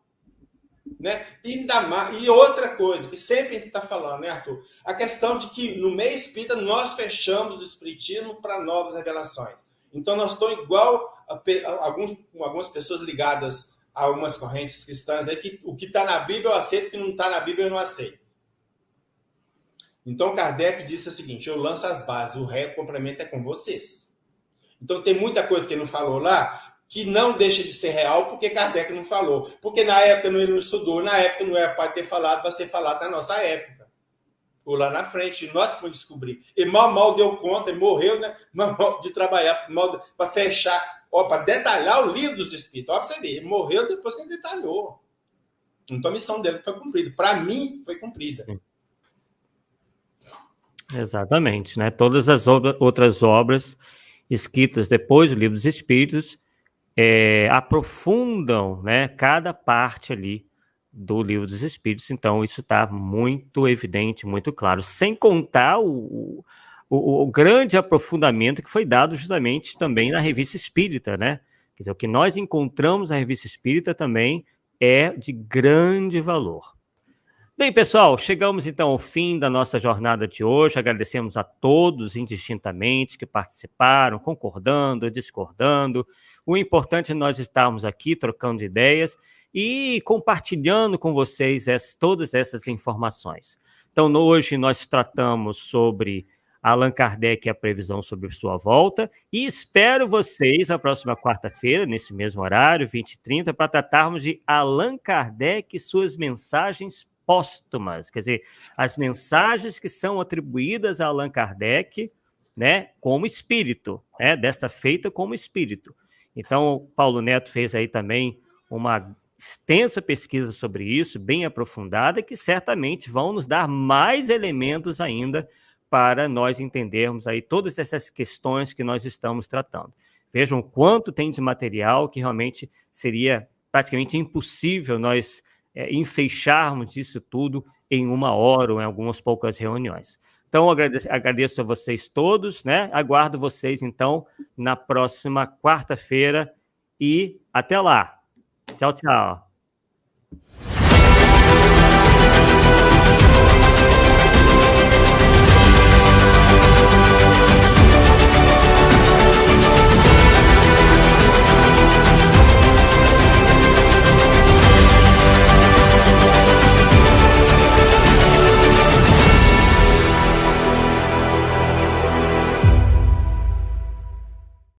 Né? E outra coisa, que sempre a gente está falando, né, Arthur? A questão de que no meio espírita nós fechamos o espiritismo para novas revelações. Então nós estamos igual algumas pessoas ligadas a algumas correntes cristãs, aí, que o que está na Bíblia eu aceito, o que não está na Bíblia eu não aceito. Então Kardec disse o seguinte: eu lanço as bases, o resto complemento é com vocês. Então tem muita coisa que ele não falou lá, que não deixa de ser real porque Kardec não falou. Porque na época ele não estudou, na época não era para ter falado, vai ser falado na nossa época. Ou lá na frente, nós vamos descobrir. E mal deu conta, ele morreu, né? Mal de trabalhar, para fechar, para detalhar o livro dos Espíritos. Ó, para você ver, ele morreu depois que ele detalhou. Então a missão dele foi cumprida. Para mim, foi cumprida. Exatamente, né? Todas as outras obras escritas depois do Livro dos Espíritos aprofundam, né, cada parte ali do Livro dos Espíritos. Então isso está muito evidente, muito claro, sem contar o grande aprofundamento que foi dado justamente também na Revista Espírita, né? Quer dizer, o que nós encontramos na Revista Espírita também é de grande valor. Bem, pessoal, chegamos então ao fim da nossa jornada de hoje. Agradecemos a todos indistintamente que participaram, concordando, discordando. O importante é nós estarmos aqui trocando ideias e compartilhando com vocês todas essas informações. Então, hoje nós tratamos sobre Allan Kardec e a previsão sobre sua volta, e espero vocês na próxima quarta-feira, nesse mesmo horário, 20h30, para tratarmos de Allan Kardec e suas mensagens póstumas, quer dizer, as mensagens que são atribuídas a Allan Kardec, né, como espírito, né, desta feita como espírito. Então, Paulo Neto fez aí também uma extensa pesquisa sobre isso, bem aprofundada, que certamente vão nos dar mais elementos ainda para nós entendermos aí todas essas questões que nós estamos tratando. Vejam o quanto tem de material que realmente seria praticamente impossível nós enfeixarmos isso tudo em 1 hora ou em algumas poucas reuniões. Então, agradeço a vocês todos, né? Aguardo vocês, então, na próxima quarta-feira e até lá. Tchau, tchau.